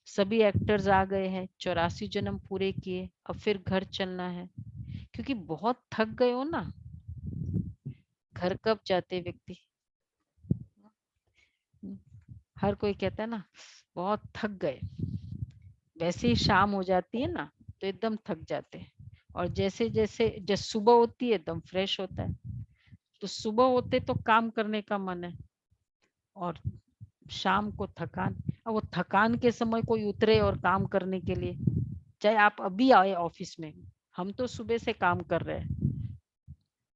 सभी एक्टर्स आ गए हैं, 84 जन्म पूरे किए, अब फिर घर चलना है, क्योंकि बहुत थक गए हो ना। घर कब जाते व्यक्ति, हर कोई कहता है ना बहुत थक गए, वैसे ही शाम हो जाती है ना तो एकदम थक जाते हैं, और जैसे जैसे जब सुबह होती है एकदम फ्रेश होता है। तो सुबह होते तो काम करने का मन है, और शाम को थकान। अब वो थकान के समय कोई उतरे और काम करने के लिए, चाहे आप अभी आए ऑफिस में, हम तो सुबह से काम कर रहे हैं,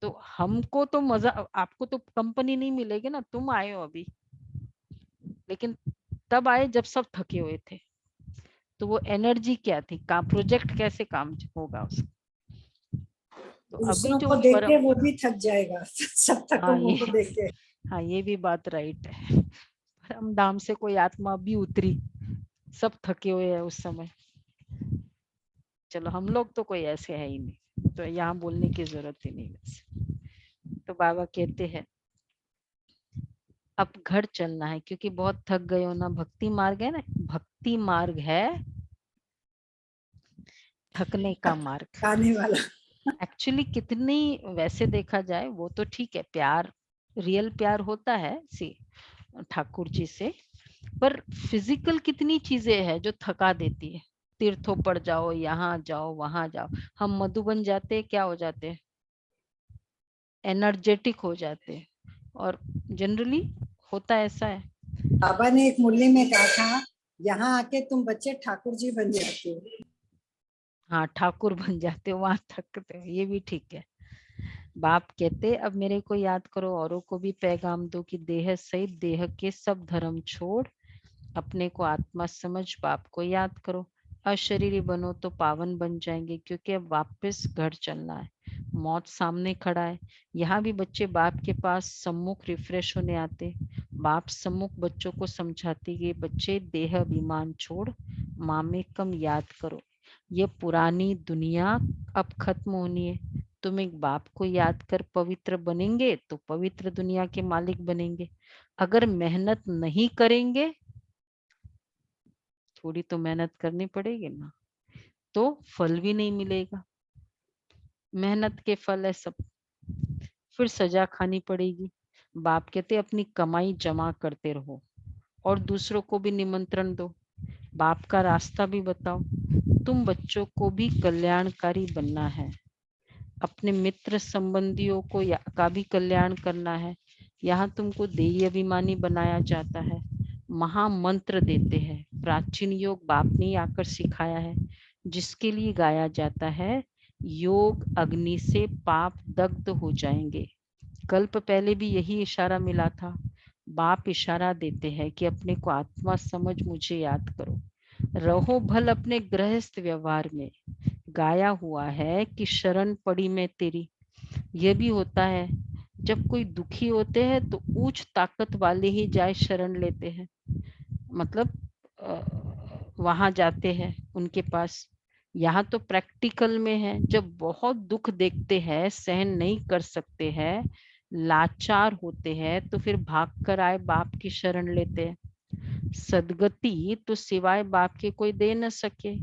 तो हमको तो मजा, आपको तो कंपनी नहीं मिलेगी ना, तुम आए हो अभी, लेकिन तब आए जब सब थके हुए थे, तो वो एनर्जी क्या थी, काम प्रोजेक्ट कैसे काम होगा उसका। तो अभी दूसरों जो को देख के वो भी थक जाएगा सब थको हाँ को देख के। हाँ ये भी बात राइट है। परम धाम से कोई आत्मा भी उतरी, सब थके हुए हैं उस समय। चलो हम लोग तो कोई ऐसे है ही नहीं, तो यहाँ बोलने की जरूरत ही नहीं वैसे। तो बाबा कहते हैं अब घर चलना है, क्योंकि बहुत थक गए हो ना। भक्ति मार्ग है ना, भक्ति मार्ग है थकने का मार्ग आने वाला। एक्चुअली कितनी, वैसे देखा जाए वो तो ठीक है, प्यार रियल प्यार होता है सी ठाकुर जी से, पर फिजिकल कितनी चीजें हैं जो थका देती है। तीर्थों पर जाओ, यहाँ जाओ, वहां जाओ। हम मधुबन जाते हैं, क्या हो जाते हैं, एनर्जेटिक हो जाते हैं, और जनरली होता ऐसा है। बाबा ने एक मुरली में कहा था, यहाँ आके तुम बच्चे ठाकुर जी बन जाते हो। हाँ ठाकुर बन जाते हो, वहां थकते हो, ये भी ठीक है। बाप कहते अब मेरे को याद करो, औरों को भी पैगाम दो कि देह सहित देह के सब धर्म छोड़ अपने को आत्मा समझ बाप को याद करो। अशरीरी बनो तो पावन बन जाएंगे, क्योंकि अब वापस घर चलना है, मौत सामने खड़ा है। यहाँ भी बच्चे बाप के पास सम्मुख रिफ्रेश होने आते। बाप सम्मुख बच्चों को समझाते कि बच्चे देह अभिमान छोड़ मामेकम याद करो। ये पुरानी दुनिया अब खत्म होनी है। तुम एक बाप को याद कर पवित्र बनेंगे तो पवित्र दुनिया के मालिक बनेंगे। अगर मेहनत नहीं करेंगे, थोड़ी तो मेहनत करनी पड़ेगी ना, तो फल भी नहीं मिलेगा। मेहनत के फल है सब, फिर सजा खानी पड़ेगी। बाप कहते अपनी कमाई जमा करते रहो और दूसरों को भी निमंत्रण दो। बाप का रास्ता भी बताओ। तुम बच्चों को भी कल्याणकारी बनना है, अपने मित्र संबंधियों को का भी कल्याण करना है। यहाँ तुमको देही अभिमानी बनाया जाता है। महामंत्र देते हैं, प्राचीन योग बाप ने आकर सिखाया है, जिसके लिए गाया जाता है योग अग्नि से पाप दग्ध हो जाएंगे। कल्प पहले भी यही इशारा मिला था। बाप इशारा देते हैं कि अपने को आत्मा समझ मुझे याद करो, रहो भल अपने गृहस्थ व्यवहार में। गाया हुआ है कि शरण पड़ी मैं तेरी। यह भी होता है, जब कोई दुखी होते हैं तो उच्च ताकत वाले ही जाए शरण लेते हैं, मतलब वहां जाते हैं उनके पास। यहाँ तो प्रैक्टिकल में है, जब बहुत दुख देखते हैं, सहन नहीं कर सकते हैं, लाचार होते हैं, तो फिर भाग कर आए बाप की शरण लेते हैं। सदगति तो सिवाय बाप के कोई दे न सके।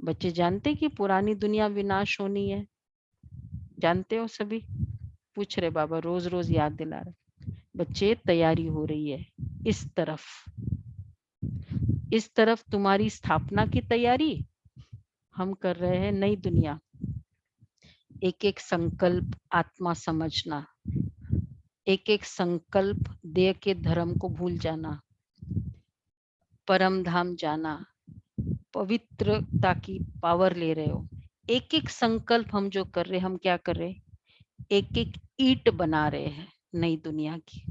बच्चे जानते कि पुरानी दुनिया विनाश होनी है, जानते हो सभी? पूछ रहे बाबा, रोज रोज याद दिला रहे। बच्चे तैयारी हो रही है इस तरफ तुम्हारी स्थापना की तैयारी हम कर रहे हैं। नई दुनिया, एक एक संकल्प आत्मा समझना, एक एक संकल्प देह के धर्म को भूल जाना, परम धाम जाना, पवित्रता की पावर ले रहे हो। एक एक संकल्प हम जो कर रहे, हम क्या कर रहे, एक एक ईंट बना रहे हैं नई दुनिया की।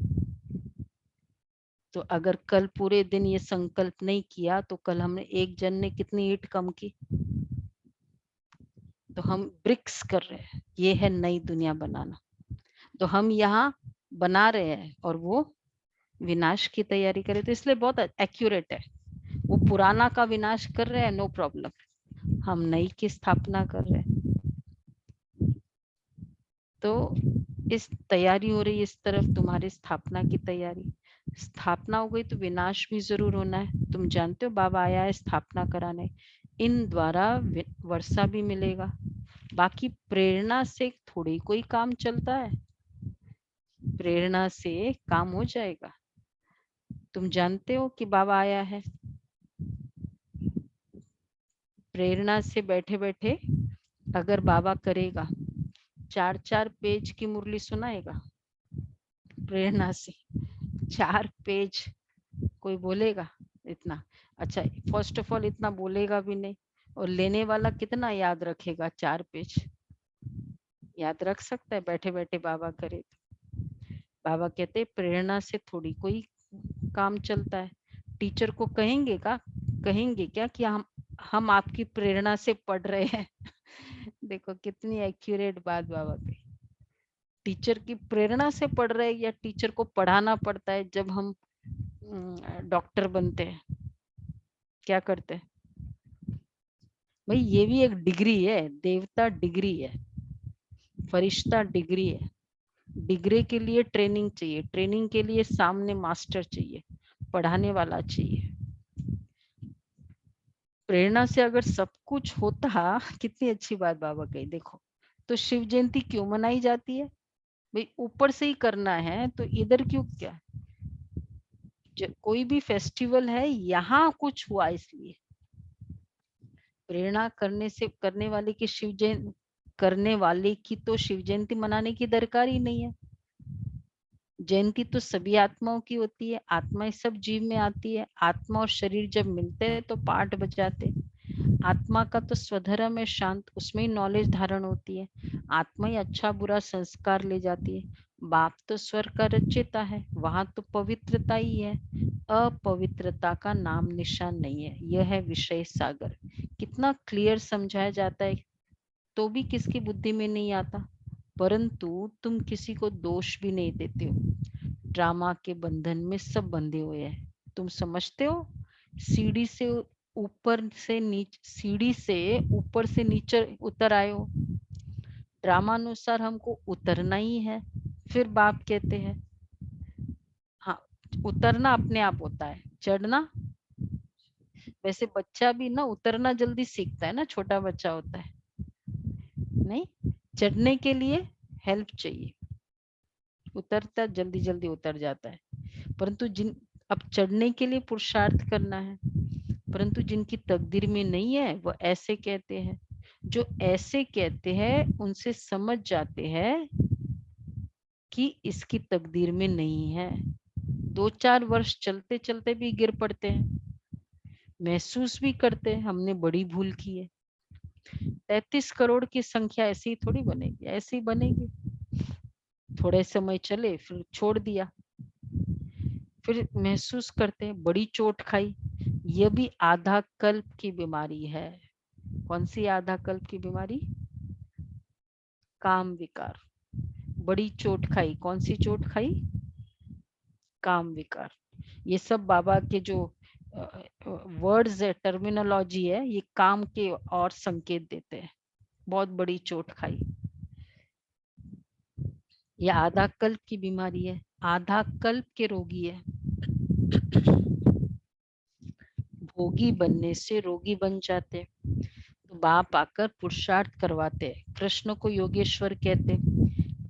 तो अगर कल पूरे दिन ये संकल्प नहीं किया तो कल हमने एक जन ने कितनी ईंट कम की। तो हम ब्रिक्स कर रहे हैं, ये है नई दुनिया बनाना। तो हम यहाँ बना रहे हैं और वो विनाश की तैयारी करे, तो इसलिए बहुत एक्यूरेट है। वो पुराना का विनाश कर रहे हैं, नो प्रॉब्लम, हम नई की स्थापना कर रहे हैं। तो इस तैयारी हो रही, इस तरफ तुम्हारी स्थापना की तैयारी। स्थापना हो गई तो विनाश भी जरूर होना है। तुम जानते हो बाबा आया है स्थापना कराने, इन द्वारा वर्षा भी मिलेगा। बाकी प्रेरणा से थोड़ी कोई काम चलता है, प्रेरणा से काम हो जाएगा। तुम जानते हो कि बाबा आया है, प्रेरणा से बैठे बैठे अगर बाबा करेगा 4-4 पेज की मुरली सुनाएगा। प्रेरणा से 4 पेज कोई बोलेगा इतना? अच्छा, फर्स्ट ऑफ ऑल इतना बोलेगा भी नहीं, और लेने वाला कितना याद रखेगा? 4 पेज याद रख सकता है बैठे बैठे बाबा करे तो? बाबा कहते प्रेरणा से थोड़ी कोई काम चलता है। टीचर को कहेंगे क्या कि हम आपकी प्रेरणा से पढ़ रहे हैं। देखो कितनी एक्यूरेट बात बाबा की। टीचर की प्रेरणा से पढ़ रहे हैं या टीचर को पढ़ाना पड़ता है? जब हम डॉक्टर बनते हैं क्या करते हैं भाई? ये भी एक डिग्री है, देवता डिग्री है, फरिश्ता डिग्री है। डिग्री के लिए ट्रेनिंग चाहिए, ट्रेनिंग के लिए सामने मास्टर चाहिए, पढ़ाने वाला चाहिए। प्रेरणा से अगर सब कुछ होता, कितनी अच्छी बात बाबा कही। देखो तो शिव जयंती क्यों मनाई जाती है भाई? ऊपर से ही करना है तो इधर क्यों? क्या कोई भी फेस्टिवल है यहाँ कुछ हुआ इसलिए। प्रेरणा करने वाले की शिव जयंती, करने वाले की तो शिव जयंती मनाने की दरकार ही नहीं है। जयंती तो सभी आत्माओं की होती है, आत्माएं सब जीव में आती है। आत्मा और शरीर जब मिलते हैं तो पाठ बजाते। आत्मा का तो स्वधर्म है शांत, उसमें ही नॉलेज धारण होती है, आत्मा ही अच्छा बुरा संस्कार ले जाती है। बाप तो स्वर्ग का रचयिता है, वहां तो पवित्रता ही है, अपवित्रता का नाम निशान नहीं है। यह है विषय सागर। कितना क्लियर समझाया जाता है, तो भी किसकी बुद्धि में नहीं आता। परंतु तुम किसी को दोष भी नहीं देते हो। ड्रामा के बंधन में सब बंधे हुए हैं, तुम समझते हो। सीढ़ी से ऊपर से नीचे, सीढ़ी से ऊपर से नीचे उतर आए हो, ड्रामा अनुसार हमको उतरना ही है। फिर बाप कहते हैं हाँ, उतरना अपने आप होता है, चढ़ना। वैसे बच्चा भी ना उतरना जल्दी सीखता है ना, छोटा बच्चा होता है नहीं, चढ़ने के लिए हेल्प चाहिए, उतरता जल्दी जल्दी उतर जाता है। परंतु जिन अब चढ़ने के लिए पुरुषार्थ करना है, परंतु जिनकी तकदीर में नहीं है वो ऐसे कहते हैं। जो ऐसे कहते हैं उनसे समझ जाते हैं कि इसकी तकदीर में नहीं है। 2-4 वर्ष चलते चलते भी गिर पड़ते हैं, महसूस भी करते हैं हमने बड़ी भूल की है। 33 करोड़ की संख्या ऐसी ही थोड़ी बनेगी, ऐसी ही बनेगी। थोड़े समय चले फिर छोड़ दिया, फिर महसूस करते हैं बड़ी चोट खाई। यह भी आधा कल्प की बीमारी है। कौन सी आधा कल्प की बीमारी? काम विकार। बड़ी चोट खाई, कौन सी चोट खाई? काम विकार। ये सब बाबा के जो वर्ड्स है, टर्मिनोलॉजी है, ये काम के और संकेत देते हैं। बहुत बड़ी चोट खाई, यह आधा कल्प की बीमारी है, आधा कल्प के रोगी है। भोगी बनने से रोगी बन जाते, तो बाप आकर पुरुषार्थ करवाते। कृष्ण को योगेश्वर कहते।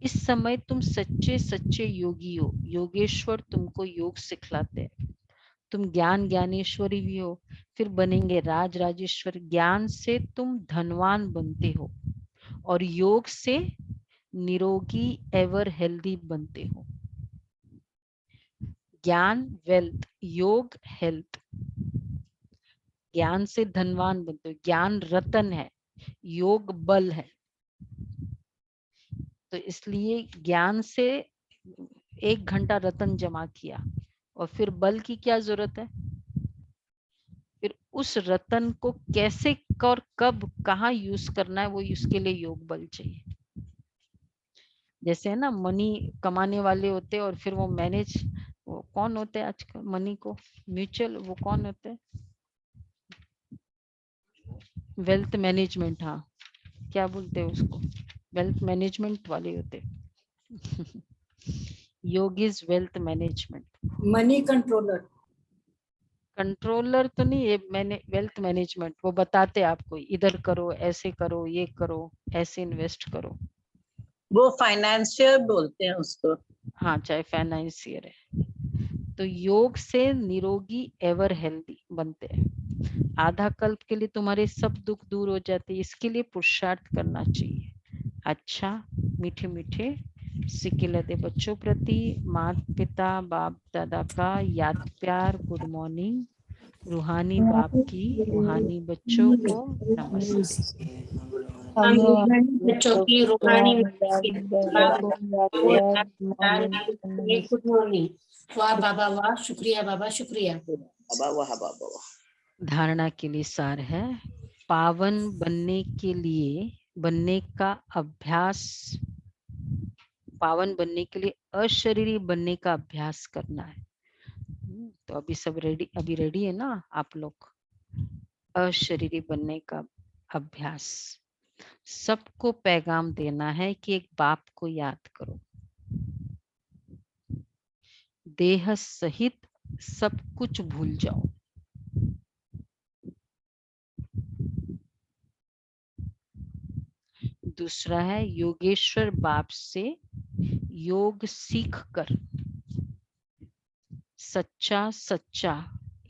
इस समय तुम सच्चे सच्चे योगी हो, योगेश्वर तुमको योग सिखलाते। तुम ज्ञान ज्ञानेश्वरी भी हो, फिर बनेंगे राज राजेश्वर। ज्ञान से तुम धनवान बनते हो और योग से निरोगी एवर हेल्दी बनते हो। ज्ञान वेल्थ, योग हेल्थ। ज्ञान से धनवान बनते हो, ज्ञान रतन है, योग बल है। तो इसलिए ज्ञान से 1 घंटा रतन जमा किया और फिर बल की क्या जरूरत है? फिर उस रतन को कैसे और कब कहाँ यूज करना है, वो उसके लिए योग बल चाहिए। जैसे है ना, मनी कमाने वाले होते हैं और फिर वो मैनेज, वो कौन होते हैं आजकल मनी को? म्यूचुअल, वो कौन होते हैं? वेल्थ मैनेजमेंट, हाँ क्या बोलते हैं उसको? वेल्थ मैनेजमेंट वाले होते। योग is wealth management. Money controller. Controller तो नहीं, ये मैंने वेल्थ मैनेजमेंट, वो बताते आपको इधर करो, ऐसे करो, ये करो, ऐसे इन्वेस्ट करो। वो फाइनेंशियर बोलते हैं उसको। हाँ, चाहे फाइनेंशियर है। तो योग से निरोगी एवर हेल्दी बनते हैं। आधा कल्प के लिए तुम्हारे सब दुख दूर हो जाते हैं, इसके लिए पुरुषार्थ करना चाहिए। अच्छा, मीठे मीठे सिक्के दे बच्चों प्रति माता पिता बाप दादा का याद प्यार, गुड मॉर्निंग। रूहानी बाप की रूहानी बच्चों को नमस्ते। बच्चों की रूहानी गुड मॉर्निंग। वाह बाबा वाह, शुक्रिया बाबा, शुक्रिया बाबा, वाह बाबा। धारणा के लिए सार है, पावन बनने के लिए, बनने का अभ्यास, पावन बनने के लिए अशरीरी बनने का अभ्यास करना है। तो अभी सब रेडी, अभी रेडी है ना आप लोग? अशरीरी बनने का अभ्यास। सबको पैगाम देना है कि एक बाप को याद करो, देह सहित सब कुछ भूल जाओ। दूसरा है योगेश्वर बाप से योग सीख कर सच्चा सच्चा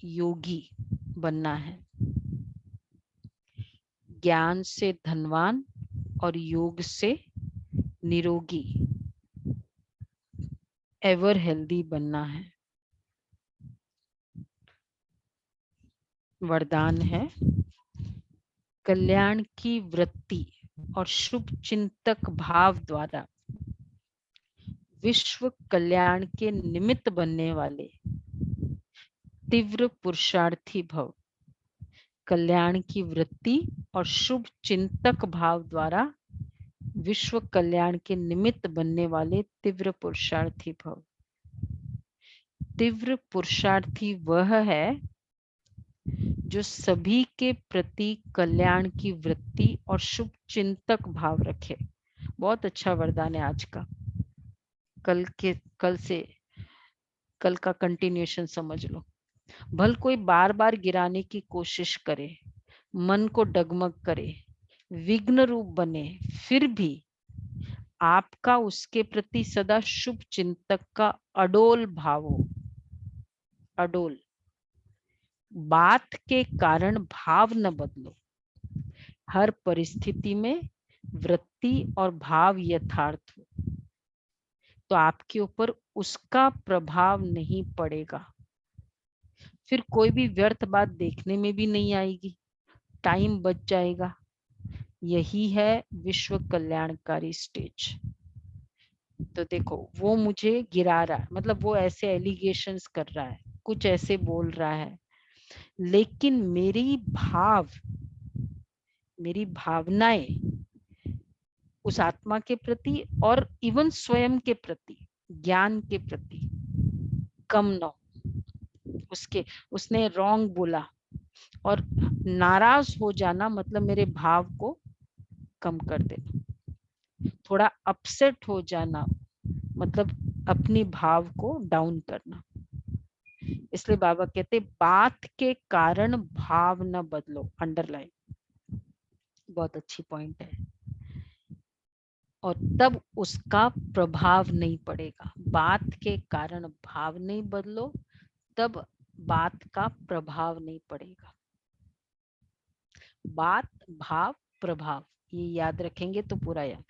योगी बनना है। ज्ञान से धनवान और योग से निरोगी एवर हेल्दी बनना है। वरदान है, कल्याण की वृत्ति और शुभ चिंतक भाव द्वारा विश्व कल्याण के निमित्त बनने वाले तीव्र पुरुषार्थी भव। कल्याण की वृत्ति और शुभ चिंतक भाव द्वारा विश्व कल्याण के निमित्त बनने वाले तीव्र पुरुषार्थी भव। तीव्र पुरुषार्थी वह है जो सभी के प्रति कल्याण की वृत्ति और शुभ चिंतक भाव रखे। बहुत अच्छा वरदान है आज का। कल का कंटिन्यूएशन समझ लो। भल कोई बार बार गिराने की कोशिश करे, मन को डगमग करे, विघ्न रूप बने, फिर भी आपका उसके प्रति सदा शुभ चिंतक का अडोल भाव हो। अडोल। बात के कारण भाव न बदलो। हर परिस्थिति में वृत्ति और भाव यथार्थ हो तो आपके ऊपर उसका प्रभाव नहीं पड़ेगा। फिर कोई भी व्यर्थ बात देखने में भी नहीं आएगी, टाइम बच जाएगा। यही है विश्व कल्याणकारी स्टेज। तो देखो, वो मुझे गिरा रहा है, मतलब वो ऐसे एलिगेशंस कर रहा है, कुछ ऐसे बोल रहा है, लेकिन मेरी भावनाएं उस आत्मा के प्रति और इवन स्वयं के प्रति, ज्ञान के प्रति कम न हो। उसने रॉन्ग बोला और नाराज हो जाना मतलब मेरे भाव को कम कर देना। थोड़ा अपसेट हो जाना मतलब अपनी भाव को डाउन करना। इसलिए बाबा कहते बात के कारण भाव न बदलो। अंडरलाइन। बहुत अच्छी पॉइंट है। और तब उसका प्रभाव नहीं पड़ेगा। बात के कारण भाव नहीं बदलो, तब बात का प्रभाव नहीं पड़ेगा। बात, भाव, प्रभाव, ये याद रखेंगे तो पूरा याद।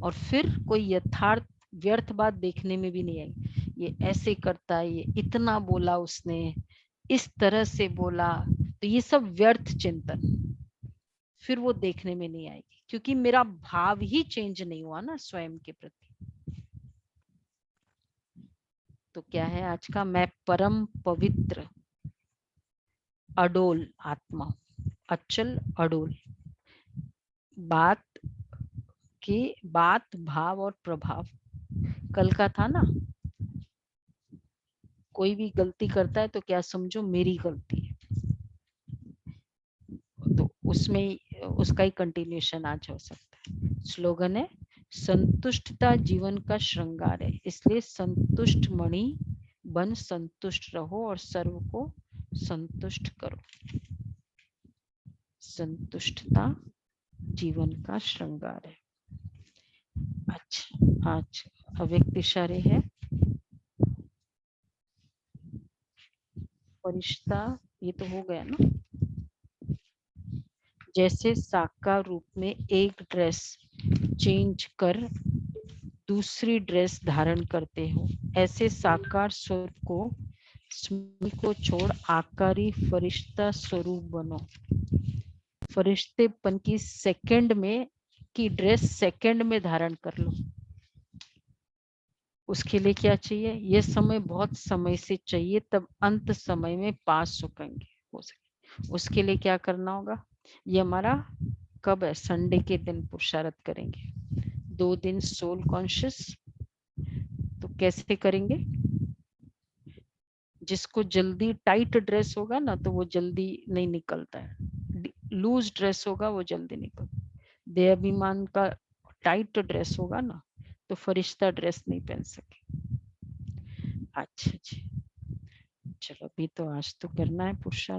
और फिर कोई यथार्थ व्यर्थ बात देखने में भी नहीं आएगी। ये ऐसे करता है, ये इतना बोला उसने, इस तरह से बोला, तो ये सब व्यर्थ चिंतन फिर वो देखने में नहीं आएगी, क्योंकि मेरा भाव ही चेंज नहीं हुआ ना स्वयं के प्रति। तो क्या है आज का? मैं परम पवित्र अडोल आत्मा, अचल अडोल। बात, भाव और प्रभाव कल का था ना। कोई भी गलती करता है तो क्या समझो मेरी गलती है, तो उसमें उसका ही कंटिन्यूएशन आज हो सकता है। स्लोगन है संतुष्टता जीवन का श्रृंगार है, इसलिए संतुष्ट मणि बन संतुष्ट रहो और सर्व को संतुष्ट करो। संतुष्टता जीवन का श्रृंगार है। अच्छा, आज अव्यक्त इशारे है। फरिश्ता ये तो हो गया ना। जैसे साकार रूप में एक ड्रेस चेंज कर दूसरी ड्रेस धारण करते हो, ऐसे साकार स्वरूप को स्मृति को छोड़ आकारी फरिश्ता स्वरूप बनो। फरिश्तेपन की सेकंड में की ड्रेस सेकंड में धारण कर लो। उसके लिए क्या चाहिए? ये समय बहुत समय से चाहिए, तब अंत समय में पास हो सके। उसके लिए क्या करना होगा? ये हमारा कब है? संडे के दिन पुरुषार्थ करेंगे। 2 दिन सोल कॉन्शियस। तो कैसे करेंगे? जिसको जल्दी टाइट ड्रेस होगा ना तो वो जल्दी नहीं निकलता है, लूज ड्रेस होगा वो जल्दी निकलता। देहाभिमान का टाइट ड्रेस होगा ना तो फरिश्ता ड्रेस नहीं पहन सके। अच्छा जी, चलो अभी तो आज तो करना है पुरुषार्थ।